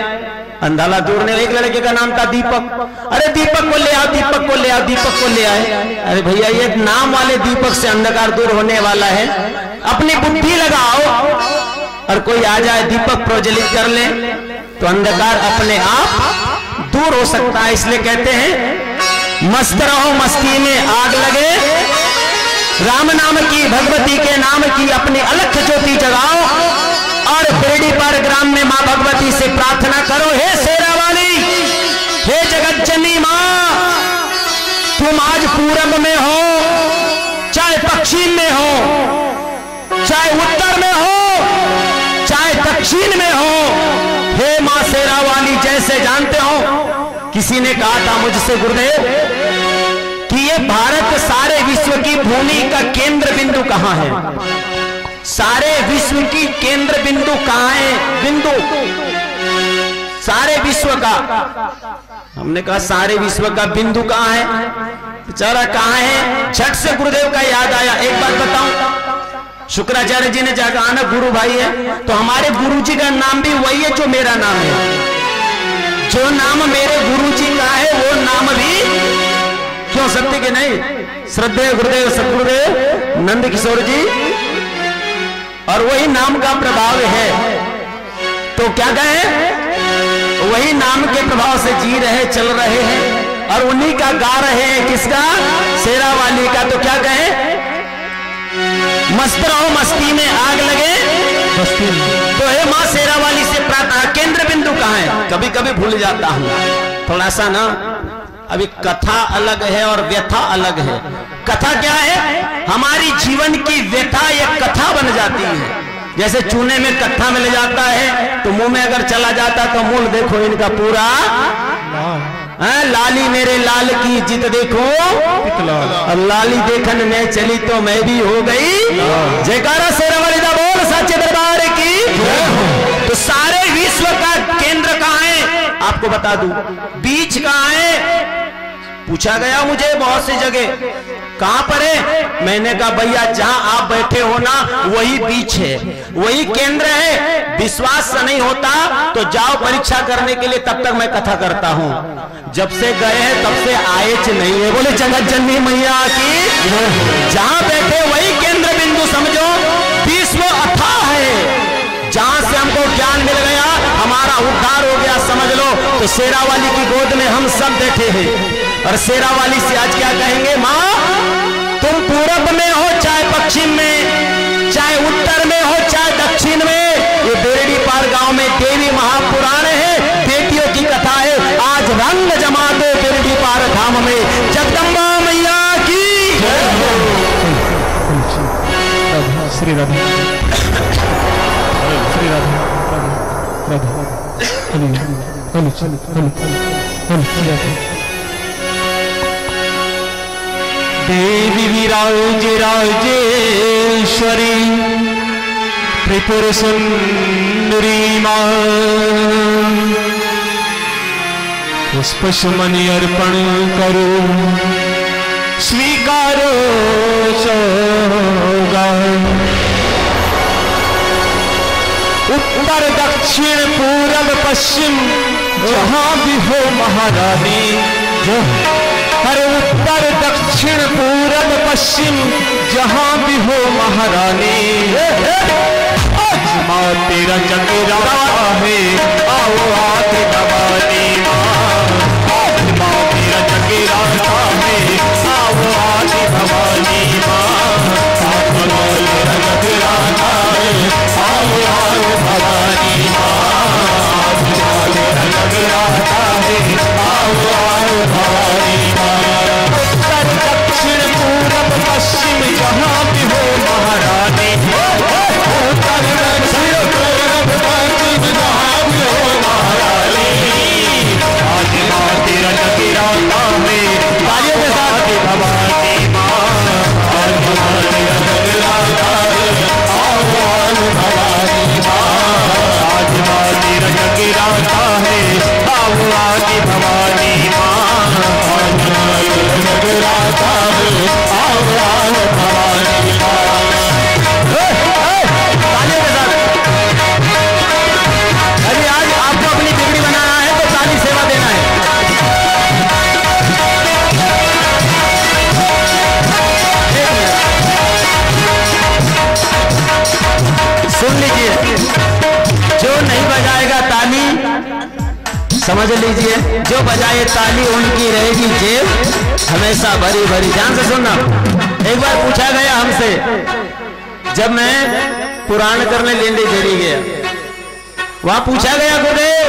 अंधाला दूर ने, एक लड़के का नाम था दीपक। अरे दीपक को ले आओ दीपक को ले आओ दीपक को ले आए। अरे भैया ये नाम वाले दीपक से अंधकार दूर होने वाला है, अपनी बुद्धि लगाओ और कोई आ जाए दीपक प्रज्वलित कर ले तो अंधकार अपने आप दूर हो सकता है। इसलिए कहते हैं मस्त रहो मस्ती में आग लगे, राम नाम की भगवती के नाम की अपनी अलख ज्योति जगाओ और बेड़ी पर ग्राम में मां भगवती से प्रार्थना करो, हे शेरा वाली, हे जगत जननी मां, तुम आज पूरब में हो चाहे पश्चिम में हो, चाहे उत्तर में हो चाहे दक्षिण में हो, हे मां शेरा वाली। जैसे जानते हो किसी ने कहा था मुझसे गुरुदेव कि ये भारत सारे विश्व की भूमि का केंद्र बिंदु कहां है? सारे विश्व की केंद्र बिंदु कहां है? बिंदु सारे विश्व का। हमने कहा सारे विश्व का बिंदु कहां है? बेचारा कहां है? झट से गुरुदेव का याद आया। एक बात बताऊं, शुक्राचार्य जी ने जागा ना गुरु भाई है, तो हमारे गुरु जी का नाम भी वही है जो मेरा नाम है। जो नाम मेरे गुरुजी का है वो नाम भी क्यों सत्य के नहीं? श्रद्धेय गुरुदेव सतगुरुदेव नंद किशोर जी, और वही नाम का प्रभाव है। तो क्या कहें, वही नाम के प्रभाव से जी रहे चल रहे हैं और उन्हीं का गा रहे हैं। किसका? शेरा वाली का। तो क्या कहें, मस्त रहो मस्ती में आग लगे। तो हे मां शेरा वाली से प्रार्थना, केंद्र बिंदु कहां है? कभी कभी भूल जाता हूं थोड़ा सा ना। अभी कथा अलग है और व्यथा अलग है। कथा क्या है? हमारी जीवन की व्यथा एक कथा बन जाती है। जैसे चूने में कथा मिल जाता है तो मुंह में अगर चला जाता तो मूल देखो इनका पूरा लाली मेरे लाल की जित देखो, और लाली देखन में चली तो मैं भी हो गई। जयकारा शेरा वाली दा बोल सच्चे दरबार की। तो सारे विश्व का केंद्र कहां है? आपको बता दूं, बीच कहां है? पूछा गया मुझे बहुत सी जगह, कहां पर है? मैंने कहा भैया जहां आप बैठे हो ना वही बीच है, वही केंद्र है। विश्वास नहीं होता तो जाओ परीक्षा करने के लिए, तब तक मैं कथा करता हूं। जब से गए हैं तब से आएच नहीं है। बोले जगत जननी मैया की। जहां बैठे वही केंद्र बिंदु समझो। विश्व अथाह है, जहां से हमको ज्ञान मिल गया हमारा उद्धार हो गया समझ लो। तो शेरा वाली की गोद में हम सब बैठे हैं और शेरा वाली से आज क्या कहेंगे, मां तुम पूरब में हो चाहे पश्चिम में, चाहे उत्तर में हो चाहे दक्षिण में। ये बेरडी पार गांव में देवी महापुराण है, बेटियों की कथा है। आज रंग जमा दो बेरडी पार धाम में, जगदम्बा मैया की। श्री राधा श्री राधा देवी विराज राजेश्वरी त्रिपुर सुंदरी मां, पुष्पशमनि अर्पण करो स्वीकारो सौगात। उत्तर दक्षिण पूरब पश्चिम जहां भी हो महारानी, हर उत्तर दक्षिण पूरब पश्चिम जहां भी हो महारानी। आज माँ तेरा जगराता है, आओ आके भवानी माँ। आज माँ तेरा जगराता है, आओ आके भवानी माँ। आज माँ तेरा जगराता है, आओ आके भवानी माँ। आज माँ तेरा जगराता है, आओ आके भवानी माँ। उत्तर दक्षिण पूरब पश्चिम जहां भी हो महारानी, समझ लीजिए, जो बजाए ताली उनकी रहेगी जेब हमेशा भरी भरी। ध्यान से सुनना। एक बार पूछा गया हमसे, जब मैं पुराण करने लेंडे झेरी गया, वहां पूछा गया गुरुदेव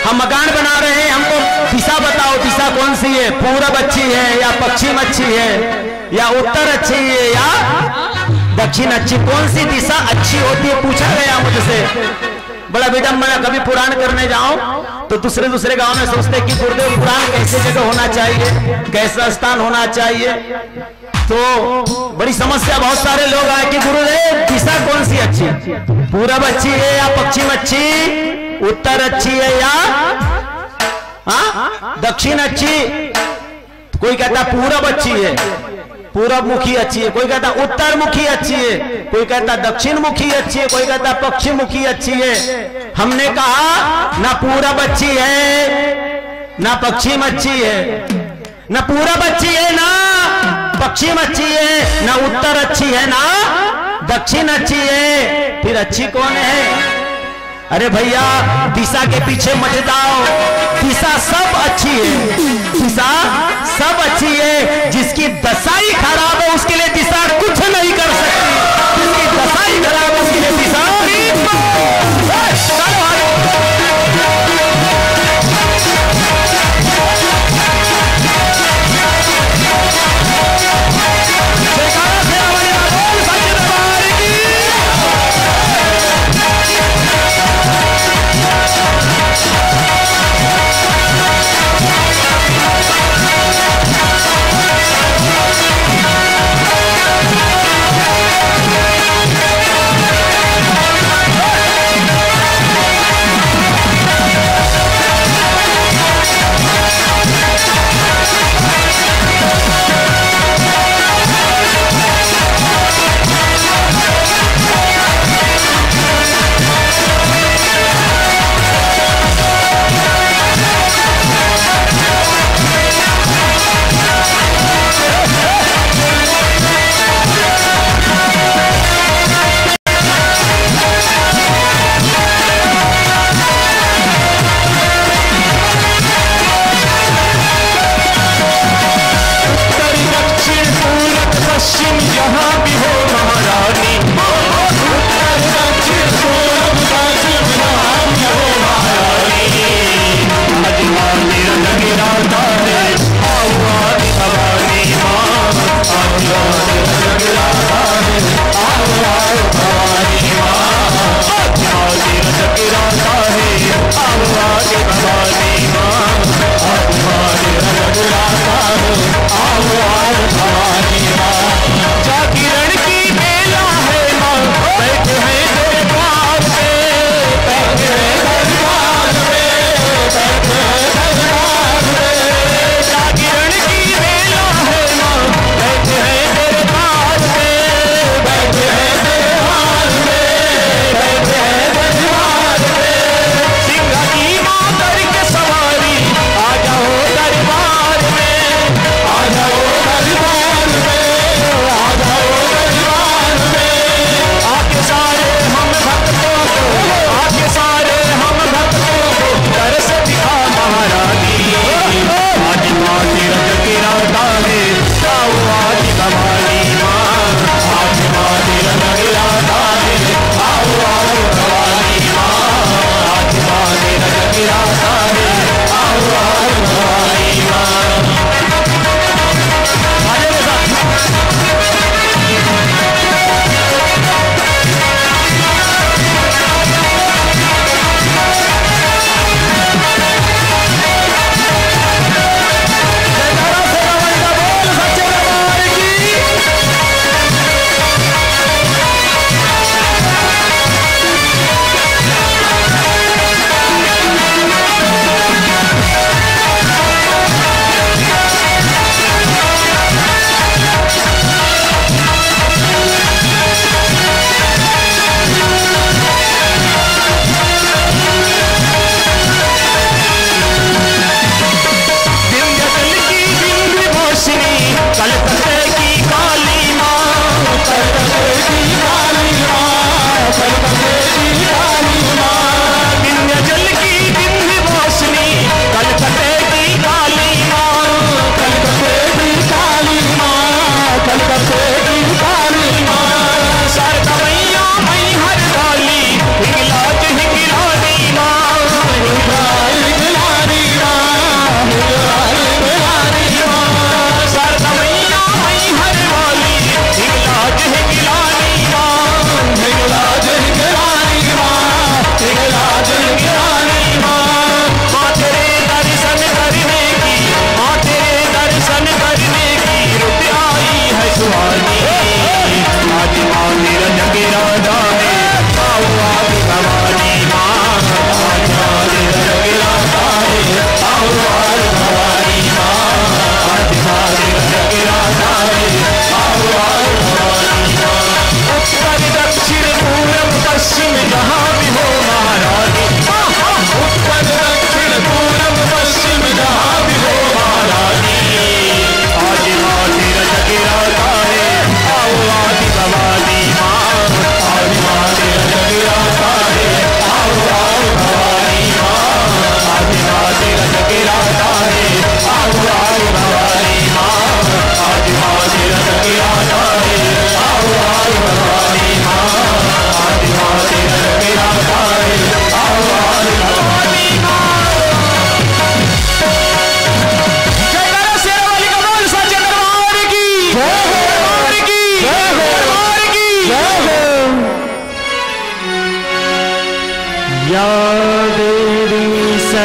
हम मकान बना रहे हैं, हमको दिशा बताओ, दिशा कौन सी है, पूरब अच्छी है या पश्चिम अच्छी है या उत्तर अच्छी है या दक्षिण अच्छी, कौन सी दिशा अच्छी होती है, पूछा गया मुझसे। बड़ा विडम्बना, कभी पुराण करने जाओ तो दूसरे दूसरे गांव में सोचते कि गुरुदेव पुराण कैसे जगह होना चाहिए, कैसा स्थान होना चाहिए, तो बड़ी समस्या। बहुत सारे लोग आए कि गुरुदेव दिशा कौन सी अच्छी, पूरब अच्छी है या पश्चिम अच्छी, उत्तर अच्छी है या दक्षिण अच्छी। कोई कहता पूरब अच्छी है, पूरब मुखी अच्छी है, कोई कहता उत्तर मुखी अच्छी है, कोई कहता दक्षिण मुखी अच्छी है, कोई कहता पश्चिम मुखी अच्छी है। हमने कहा ना पूरब अच्छी है ना पश्चिम अच्छी है, ना पूरब अच्छी है ना पश्चिम अच्छी है, ना उत्तर अच्छी है ना दक्षिण अच्छी है, फिर अच्छी कौन है? अरे भैया दिशा के पीछे मत जाओ, दिशा सब अच्छी है, दिशा सब अच्छी है। जिसकी दशा ही खराब है उसके लिए दिशा कुछ नहीं कर सकती, जिसकी दशा ही खराब है उसके लिए दिशा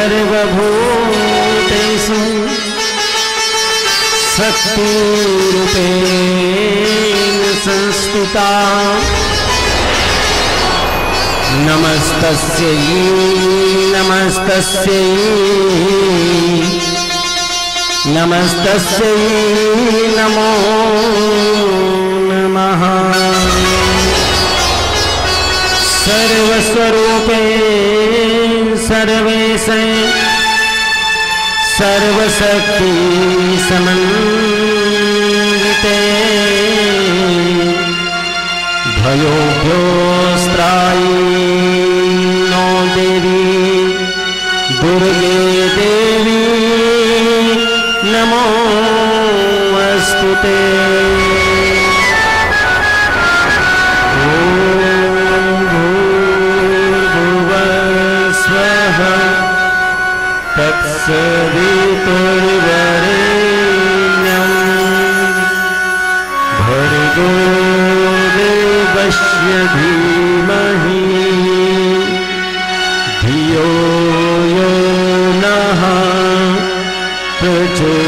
सर्वभूतेषु शक्तिरूपेण संस्थिता नमस्तस्यै नमस्तस्यै नमस्तस्यै नमो नमः। सर्वस्वरूपे सर्वेशे सर्वशक्ति समन्विते भयोभ्योस्त्रायी नो देवी दुर्गे देवी नमोऽस्तुते। तत्सवितुर्वरेण्यं भर्गो देवस्य धीमहि धियो यो नः प्रचोदयात्।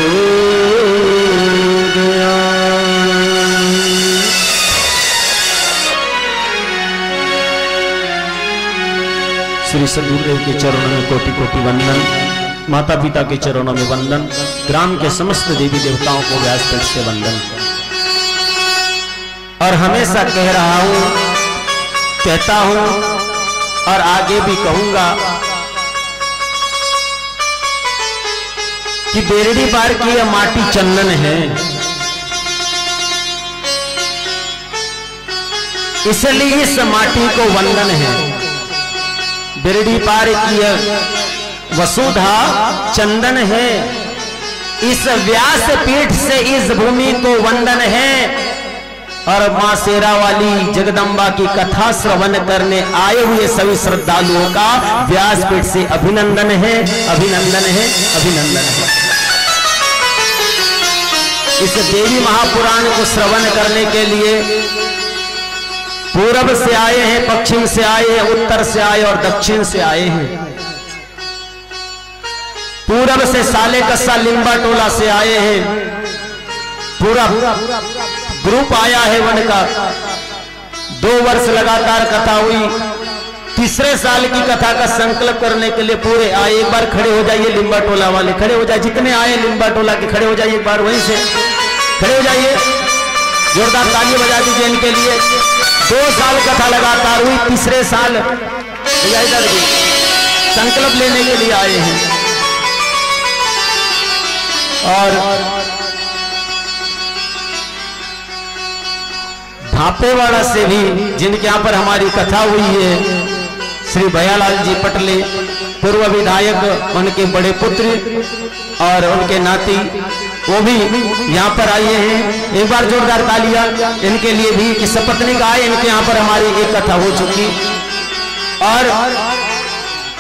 श्री सदगुरुदेव के चरणों में कोटि कोटि वंदन, माता पिता के चरणों में वंदन, ग्राम के समस्त देवी देवताओं को व्यासपीठ से वंदन। और हमेशा कह रहा हूं, कहता हूं और आगे भी कहूंगा कि बेरड़ी पार की यह माटी चंदन है, इसलिए इस माटी को वंदन है। बेरड़ी पार की यह वसुधा चंदन है, इस व्यास पीठ से इस भूमि को वंदन है। और मां शेरा वाली जगदम्बा की कथा श्रवण करने आए हुए सभी श्रद्धालुओं का व्यास पीठ से अभिनंदन है, अभिनंदन है, अभिनंदन है। इस देवी महापुराण को श्रवण करने के लिए पूरब से आए हैं, पश्चिम से आए हैं, उत्तर से आए और दक्षिण से आए हैं। पूरब से साले कस्सा लिंबा टोला से आए हैं, पूरा ग्रुप आया है वन का। 2 वर्ष लगातार कथा हुई, तीसरे साल की कथा का संकल्प करने के लिए पूरे आए। एक बार खड़े हो जाइए लिंबा टोला वाले, खड़े हो जाए, जितने आए लिंबा टोला के खड़े हो जाइए, एक बार वहीं से खड़े हो जाइए, जोरदार ताली बजा दीजिए इनके लिए। 2 साल कथा लगातार हुई, तीसरे साल इधर भी संकल्प लेने के लिए आए हैं। और भापेवाड़ा से भी जिनके यहाँ पर हमारी कथा हुई है, श्री भैयालाल जी पटले, पूर्व विधायक, उनके बड़े पुत्र और उनके नाती, वो भी यहाँ पर आए हैं। एक बार जोरदार तालियां इनके लिए भी कि सपत्नीक आए, इनके यहाँ पर हमारी एक कथा हो चुकी। और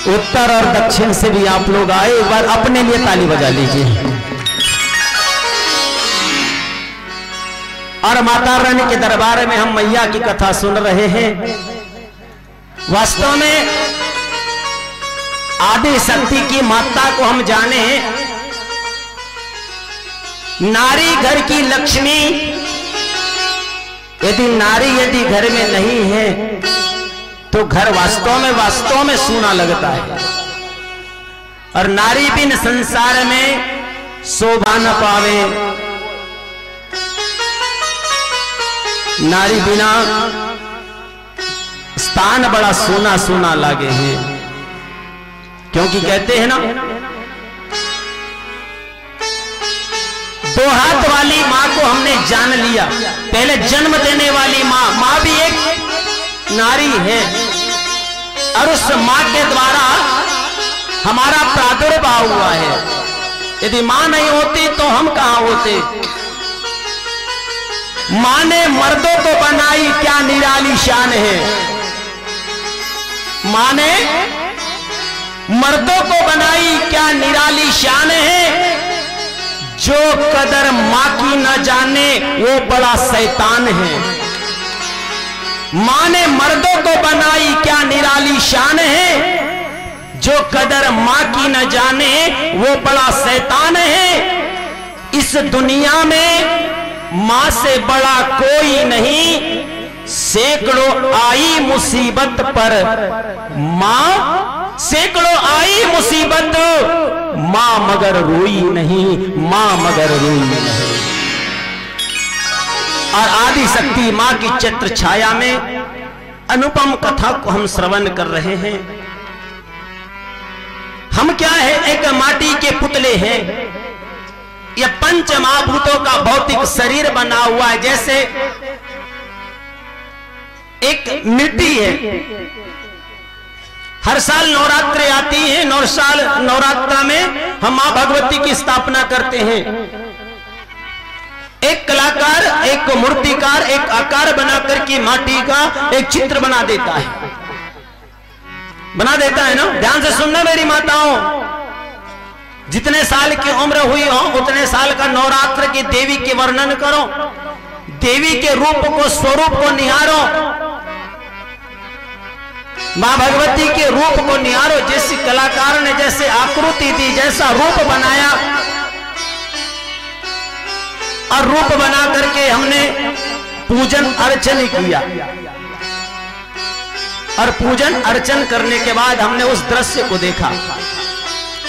उत्तर और दक्षिण से भी आप लोग आए, एक बार अपने लिए ताली बजा लीजिए। और माता रानी के दरबार में हम मैया की कथा सुन रहे हैं। वास्तव में आदि शक्ति की माता को हम जाने, नारी घर की लक्ष्मी। यदि नारी यदि घर में नहीं है तो घर वास्तव में सूना लगता है। और नारी बिन संसार में शोभा न पावे, नारी बिना स्थान बड़ा सोना सोना लागे हैं। क्योंकि कहते हैं ना, 2 हाथ वाली माँ को हमने जान लिया, पहले जन्म देने वाली माँ, माँ भी एक नारी है। और उस माँ के द्वारा हमारा प्रादुर्भाव हुआ है। यदि माँ नहीं होती तो हम कहां होते। माँ ने मर्दों को बनाई, क्या निराली शान है। माँ ने मर्दों को बनाई, क्या निराली शान है। जो कदर माँ की न जाने वो बड़ा शैतान है। माँ ने मर्दों को बनाई, क्या निराली शान है। जो कदर माँ की न जाने वो बड़ा शैतान है। इस दुनिया में माँ से बड़ा कोई नहीं, सैकड़ों आई मुसीबत पर माँ, सैकड़ों आई मुसीबत, माँ मगर रोई नहीं, माँ मगर रोई नहीं। और आदि शक्ति माँ की चित्र छाया में अनुपम कथा को हम श्रवण कर रहे हैं। हम क्या है, एक माटी के पुतले हैं। यह पंच महाभूतों का भौतिक शरीर बना हुआ है। जैसे एक मिट्टी है, हर साल नवरात्रि आती है, नवरात्रा में हम मां भगवती की स्थापना करते हैं। एक कलाकार, एक मूर्तिकार एक आकार बनाकर के माटी का एक चित्र बना देता है, बना देता है ना। ध्यान से सुनना मेरी माताओं, जितने साल की उम्र हुई हो उतने साल का नवरात्र की देवी के वर्णन करो, देवी के रूप को, स्वरूप को निहारो, मां भगवती के रूप को निहारो। जैसी कलाकार ने जैसे आकृति दी, जैसा रूप बनाया, और रूप बना करके हमने पूजन अर्चन किया, और पूजन अर्चन करने के बाद हमने उस दृश्य को देखा।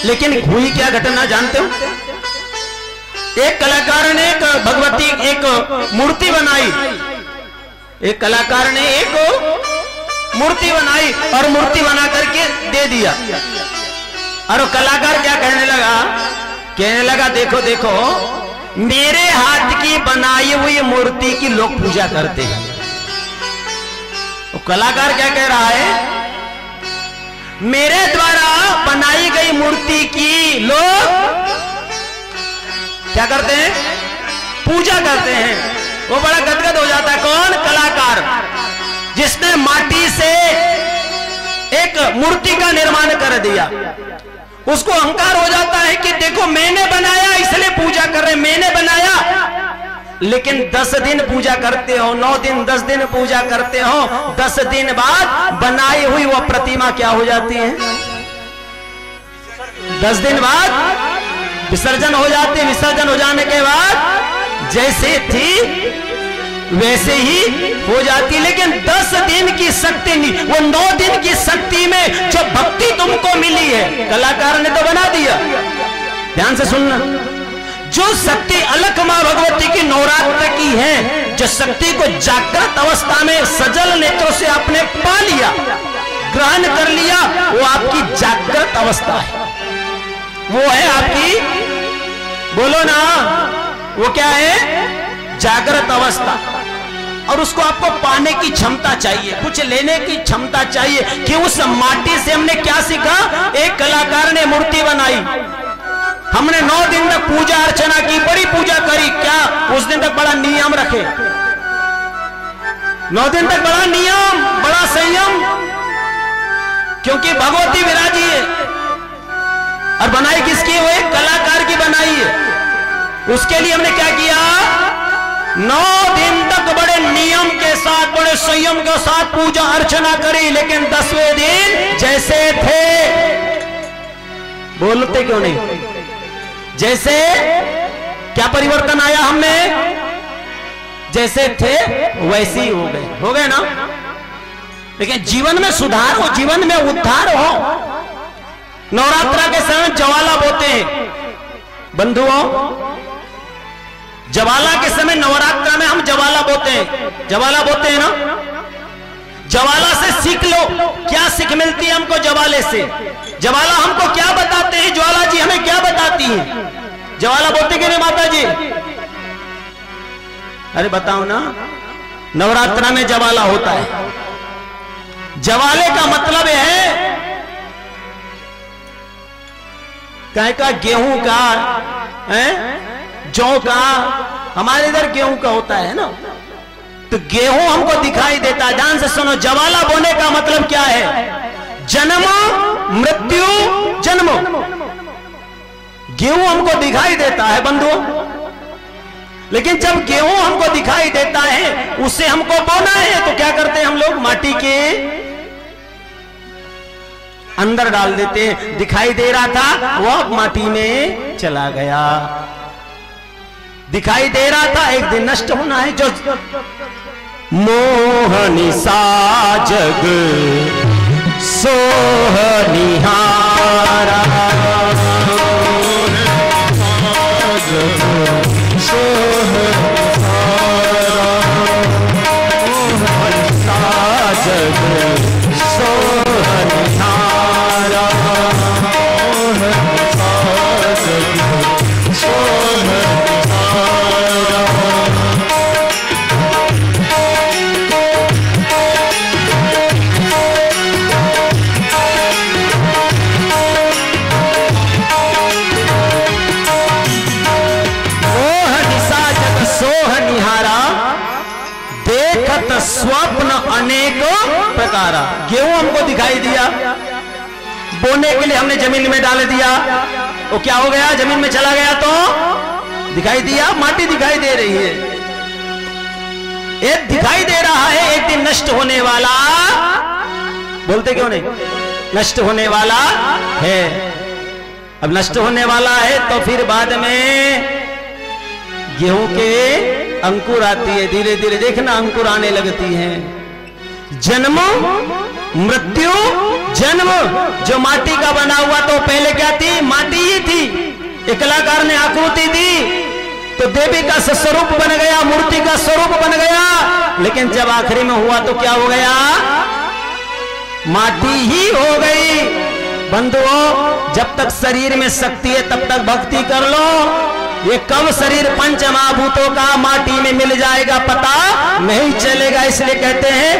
लेकिन हुई क्या घटना जानते हो? एक कलाकार ने एक भगवती, एक मूर्ति बनाई, एक कलाकार ने एक मूर्ति बनाई और मूर्ति बना करके दे दिया। और वो कलाकार क्या कहने लगा? कहने लगा देखो देखो, मेरे हाथ की बनाई हुई मूर्ति की लोग पूजा करते हैं। वो कलाकार क्या कह रहा है? मेरे द्वारा बनाई गई मूर्ति की लोग क्या करते हैं? पूजा करते हैं। वो बड़ा गदगद हो जाता है। कौन? कलाकार, जिसने माटी से एक मूर्ति का निर्माण कर दिया। उसको अहंकार हो जाता है कि देखो मैंने बनाया इसलिए पूजा कर रहे, मैंने बनाया। लेकिन 10 दिन पूजा करते हो, 9 दिन 10 दिन पूजा करते हो, 10 दिन बाद बनाई हुई वो प्रतिमा क्या हो जाती है? 10 दिन बाद विसर्जन हो जाती है। विसर्जन हो जाने के बाद जैसे थी वैसे ही हो जाती। लेकिन 10 दिन की शक्ति नहीं, वो 9 दिन की शक्ति में जो भक्ति तुमको मिली है, कलाकार ने तो बना दिया। ध्यान से सुनना, जो शक्ति अलख मां भगवती की नवरात्र की है, जो शक्ति को जागृत अवस्था में सजल नेत्रों से आपने पा लिया, ग्रहण कर लिया, वो आपकी जागृत अवस्था है। वो है आपकी, बोलो ना, वो क्या है? जागृत अवस्था। और उसको आपको पाने की क्षमता चाहिए, कुछ लेने की क्षमता चाहिए। कि उस माटी से हमने क्या सीखा? एक कलाकार ने मूर्ति बनाई, हमने 9 दिन तक पूजा अर्चना की, बड़ी पूजा करी। क्या उस दिन तक बड़ा नियम रखे? 9 दिन तक बड़ा नियम, बड़ा संयम, क्योंकि भगवती विराजी है। और बनाई किसकी? वो एक कलाकार की बनाई है। उसके लिए हमने क्या किया? 9 दिन तक बड़े नियम के साथ, बड़े संयम के साथ पूजा अर्चना करी। लेकिन 10वें दिन जैसे थे, बोलते क्यों नहीं? जैसे क्या परिवर्तन आया? हमने जैसे थे वैसे ही हो गए ना। लेकिन जीवन में सुधार हो, जीवन में उद्धार हो। नवरात्रा के समय ज्वाला बोते हैं बंधुओं, ज्वाला के समय नवरात्रा में हम ज्वाला बोते हैं। ज्वाला बोते हैं ना, ज्वाला से सीख लो। क्या सीख मिलती है हमको ज्वाले से? ज्वाला हमको क्या बताते हैं? ज्वाला जी हमें क्या बताती है? ज्वाला बोलते कि नहीं माता जी? अरे बताओ ना। नवरात्रा में ज्वाला होता है। ज्वाले का मतलब है का गेहूं का है, जौ का। हमारे इधर गेहूं का होता है ना, तो गेहूं हमको दिखाई देता है। ध्यान से सुनो, ज्वाला बोने का मतलब क्या है? जन्म मृत्यु जन्म। गेहूं हमको दिखाई देता है बंधुओं, लेकिन जब गेहूं हमको दिखाई देता है, उसे हमको बोना है, तो क्या करते हैं हम लोग? माटी के अंदर डाल देते हैं। दिखाई दे रहा था वो अब माटी में चला गया। दिखाई दे रहा था एक दिन नष्ट होना है। जो मोहनी सा जग सोहनिहारा, स्वप्न अनेकों प्रकार। गेहूं हमको दिखाई दिया, बोने के लिए हमने जमीन में डाल दिया, वो क्या हो गया, जमीन में चला गया तो दिखाई दिया, माटी दिखाई दे रही है। एक दिखाई दे रहा है एक दिन नष्ट होने वाला, बोलते क्यों नहीं, नष्ट होने वाला है। अब नष्ट होने वाला है तो फिर बाद में गेहूं के अंकुर आती है, धीरे धीरे देखना अंकुर आने लगती है। जन्म मृत्यु जन्म, जो माटी का बना हुआ तो पहले क्या थी, माटी ही थी। एक कलाकार ने आकृति दी तो देवी का स्वरूप बन गया, मूर्ति का स्वरूप बन गया, लेकिन जब आखिरी में हुआ तो क्या हो गया, माटी ही हो गई। बंधुओं, जब तक शरीर में शक्ति है तब तक भक्ति कर लो। ये कब शरीर पंच महाभूतों का माटी में मिल जाएगा पता नहीं चलेगा। इसलिए कहते हैं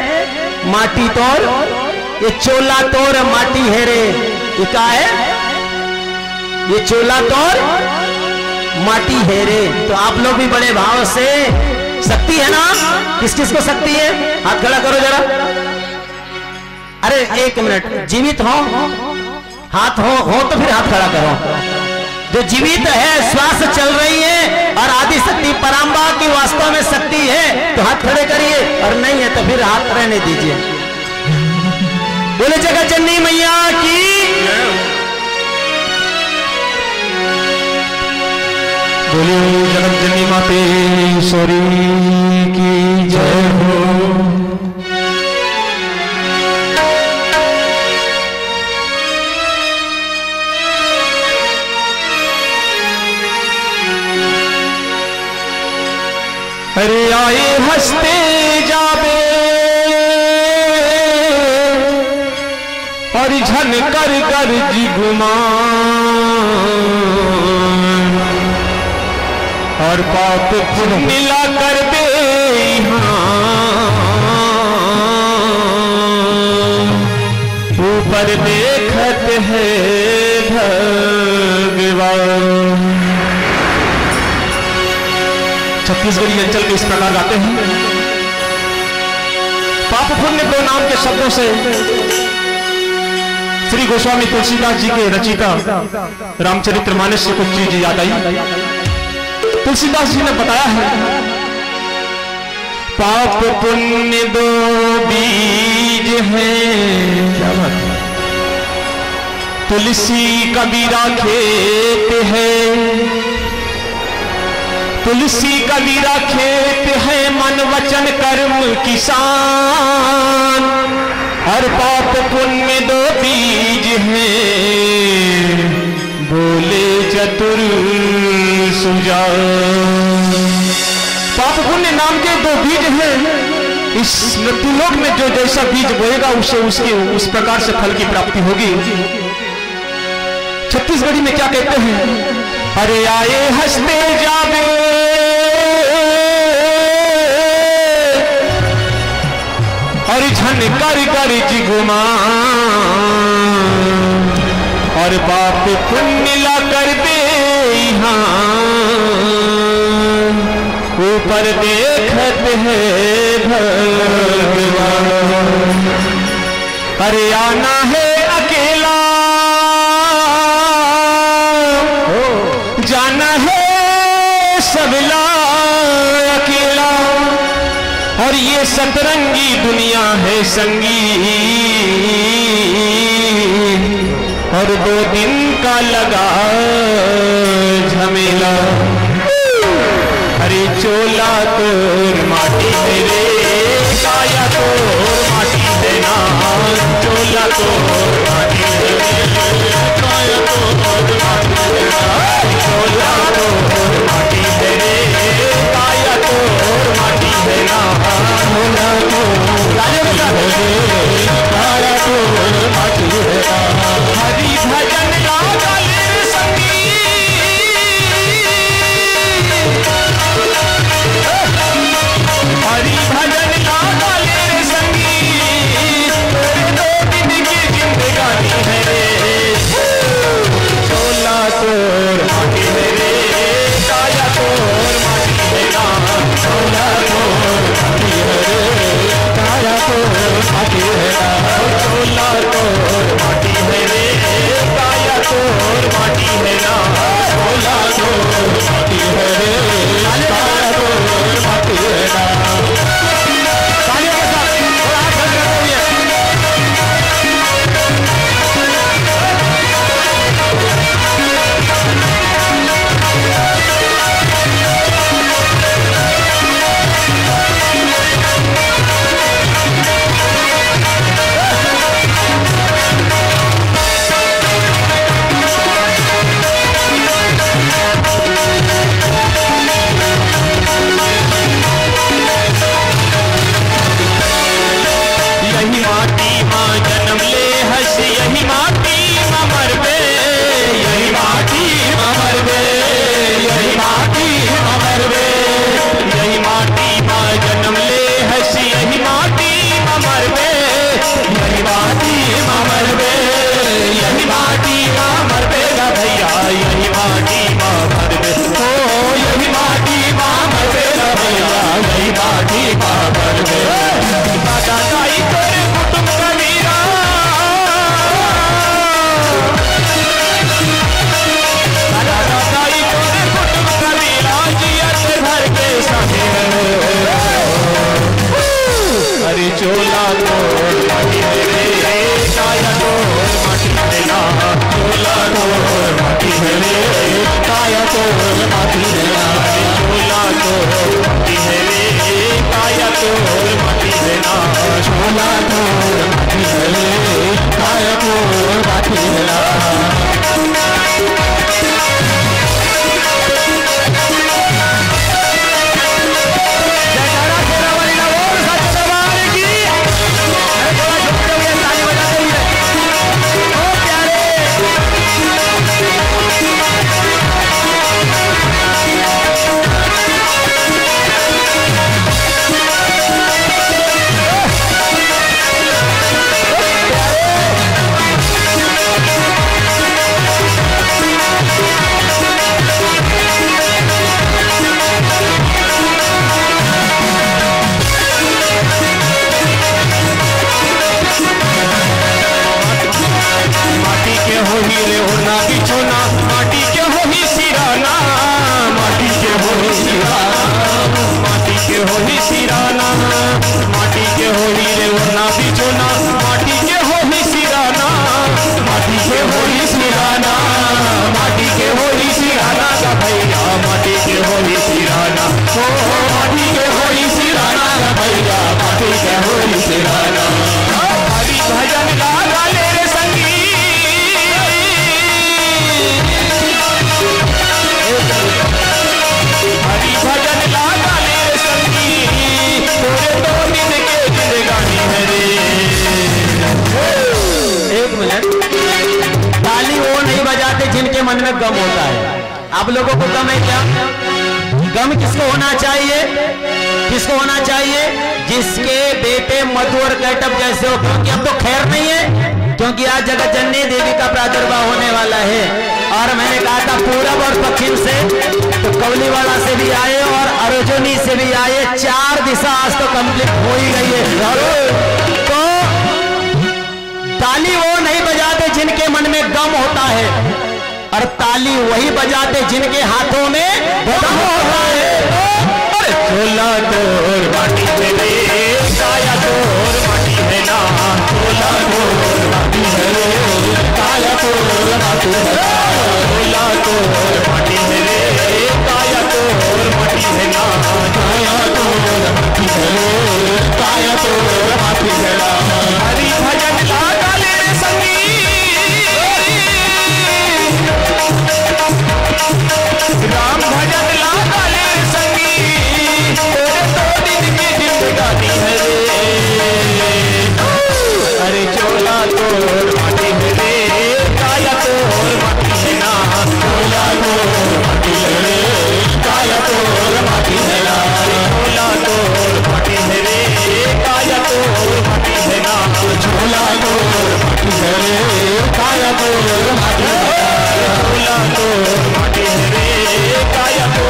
माटी तोड़, ये चोला तोड़ माटी है रे, ये क्या है, ये चोला तोड़ माटी है रे। तो आप लोग भी बड़े भाव से, शक्ति है ना, किस किस को शक्ति है, हाथ खड़ा करो जरा। अरे एक मिनट, जीवित हो, हाथ हो तो फिर हाथ खड़ा करो। जो जीवित है, श्वास चल रही है और आदि शक्ति पराम्बा की वास्तव में शक्ति है तो हाथ खड़े करिए, और नहीं है तो फिर हाथ रहने दीजिए। बोले जगत जननी मैया की, बोले जगत जननी मातेश्वरी की जय हो। अरे आए हंसते जावे और झन कर कर जी गुमान, और पाप पुण्य मिला कर दे ऊपर देखत है भगवान। छत्तीसगढ़ी अंचल के इस प्रकार गाते हैं, पाप पुण्य दो नाम के शब्दों से श्री गोस्वामी तुलसीदास जी के रचिता रामचरितमानस से कुछ चीज याद आई। तुलसीदास जी ने बताया है, पाप पुण्य दो बीज हैं, क्या बात है, तुलसी कबीरा खेत है, तुलसी कबीरा खेत है, मन वचन कर्म किसान, हर पाप पुण्य दो बीज हैं, बोले चतुर सुजान। पाप पुण्य नाम के दो बीज हैं, इस मृत्युलोक में जो जैसा बीज बोएगा उसे उसके उस प्रकार से फल की प्राप्ति होगी। छत्तीसगढ़ी में क्या कहते हैं, अरे आए हंसते जावे और झन कर कर जिगुमान, और पाप पुण्य ला कर दे ऊपर देखत है भगवान। अरे आना है अकेला, जाना है सबला अकेला, और ये सतरंगी दुनिया है संगी, और 2 दिन का लगा झमेला। हरी चोला तो माटी मेरे काया तो माटी है ना, चोला तो माटी काया तो माटी है ना, चोला तो माटी मेरे काया तो माटी है ना, चोला तो काया तो माटी है ना। हरि भजन लागा ले संगी, हरि भजन लागा ले संगी, तेरे 2 दिन की जिंदगानी है रे। चोला तोर माटी है रे, काया तोर माटी है ना, चोला तोर माटी है रे, काया तोर माटी है ना, चोला तोर माटी है रे, काया तोर माटी है ना, चोला तोर माटी है रे, काया तोर माटी है ना। तालियों के साथ थोड़ा हाथ खड़े रखिए। यही माटी माँ जन्म ले हस, यही माटी माँ मरबे, यही माटी माँ मरबे, यही माटी माँ मरबे, यही माटी माँ जन्म ले हस, यही माटी माँ मरबे, यही माटी माँ मरबे, यही माटी माँ मरबेगा भैया, यही माटी माँ मरबे, ओ यही माटी माँ मरबेगा भैया, यही माटी माँ मरबे। दादा दाई तेरे कुटुंब कबीरा, दादा दाई तेरे कुटुंब कबीरा, जिया से भर के साथे हरी चोला तोड़ माटी मेरे, काया तोड़ माटी मेरा, चोला तोड़ माटी मेरे, काया तोड़ माटी मेरा, चोला तोड़ माटी मेरे, काया तोड़ माटी मेरा, चोला तोड़ माटी मेरे, काया तोड़ माटी मेरा। माटी के हो हीरे होना बिछोना, माटी के हो ही सिराना, माटी के हो ही सिराना, माटी के हो ही सिराना, माटी के हो हीरे होना बिछोना, माटी के हो ही सिराना, माटी के हो ही सिराना, माटी के हो ही सिराना का भैया, माटी के हो ही सिराना, ओ माटी के हो ही सिराना का भैया, माटी के हो ही सिराना। हरि भजन लागा ले रे संगी, हरि भजन लागा ले रे संगी, तोरे 2 दिन के जिंदगानी है रे। 1 मिनट, ताली वो नहीं बजाते जिनके मन में गम होता है। आप लोगों को गम है क्या? गम किसको होना चाहिए? किसको होना चाहिए? जिसके बेटे मधु और कैटअप जैसे हो, क्योंकि अब तो खैर नहीं है, क्योंकि आज जगत जननी देवी का प्रादुर्भाव होने वाला है। और मैंने कहा था पूरब और पश्चिम से, तो कवलीवाला से भी आए और अर्जुनी से भी आए, 4 दिशा आज तो कंप्लीट हो ही गई है। तो ताली वो नहीं बजाते जिनके मन में गम होता है, और ताली वही बजाते जिनके हाथों में दम होता है। चोला तोर माटी है रे, काया तोर माटी है ना, चोला तोर माटी है रे, काया तोर माटी है झोला तो माटी है रे काया तो माटी है ना काया तो माटी है काया तो माटी है ना हरि भजन लागा ले संगी राम भजन लागा ले संगी तेरे 2 दिन की जिंदगानी है रे अरे झोला तो माटी है रे काया तो माटी है ना झोला तो माटी है रे काया तो माटी है ना झोला तो माटी है रे काया तो माटी है ना झोला तो माटी है रे काया तो माटी है झोला तो माटी है रे काया तो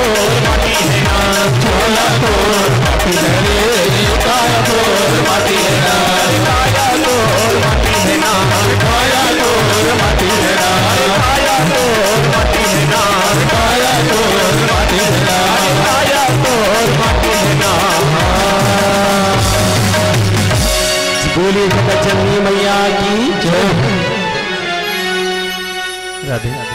माटी है ना झोला तो माटी है रे काया तो माटी है ना काया तो माटी है ना काया तो माटी है ना काया तो माटी है ना काया तो माटी है ना काया तो माटी है ना बोलिए जगत जननी मैया की जय। राधे।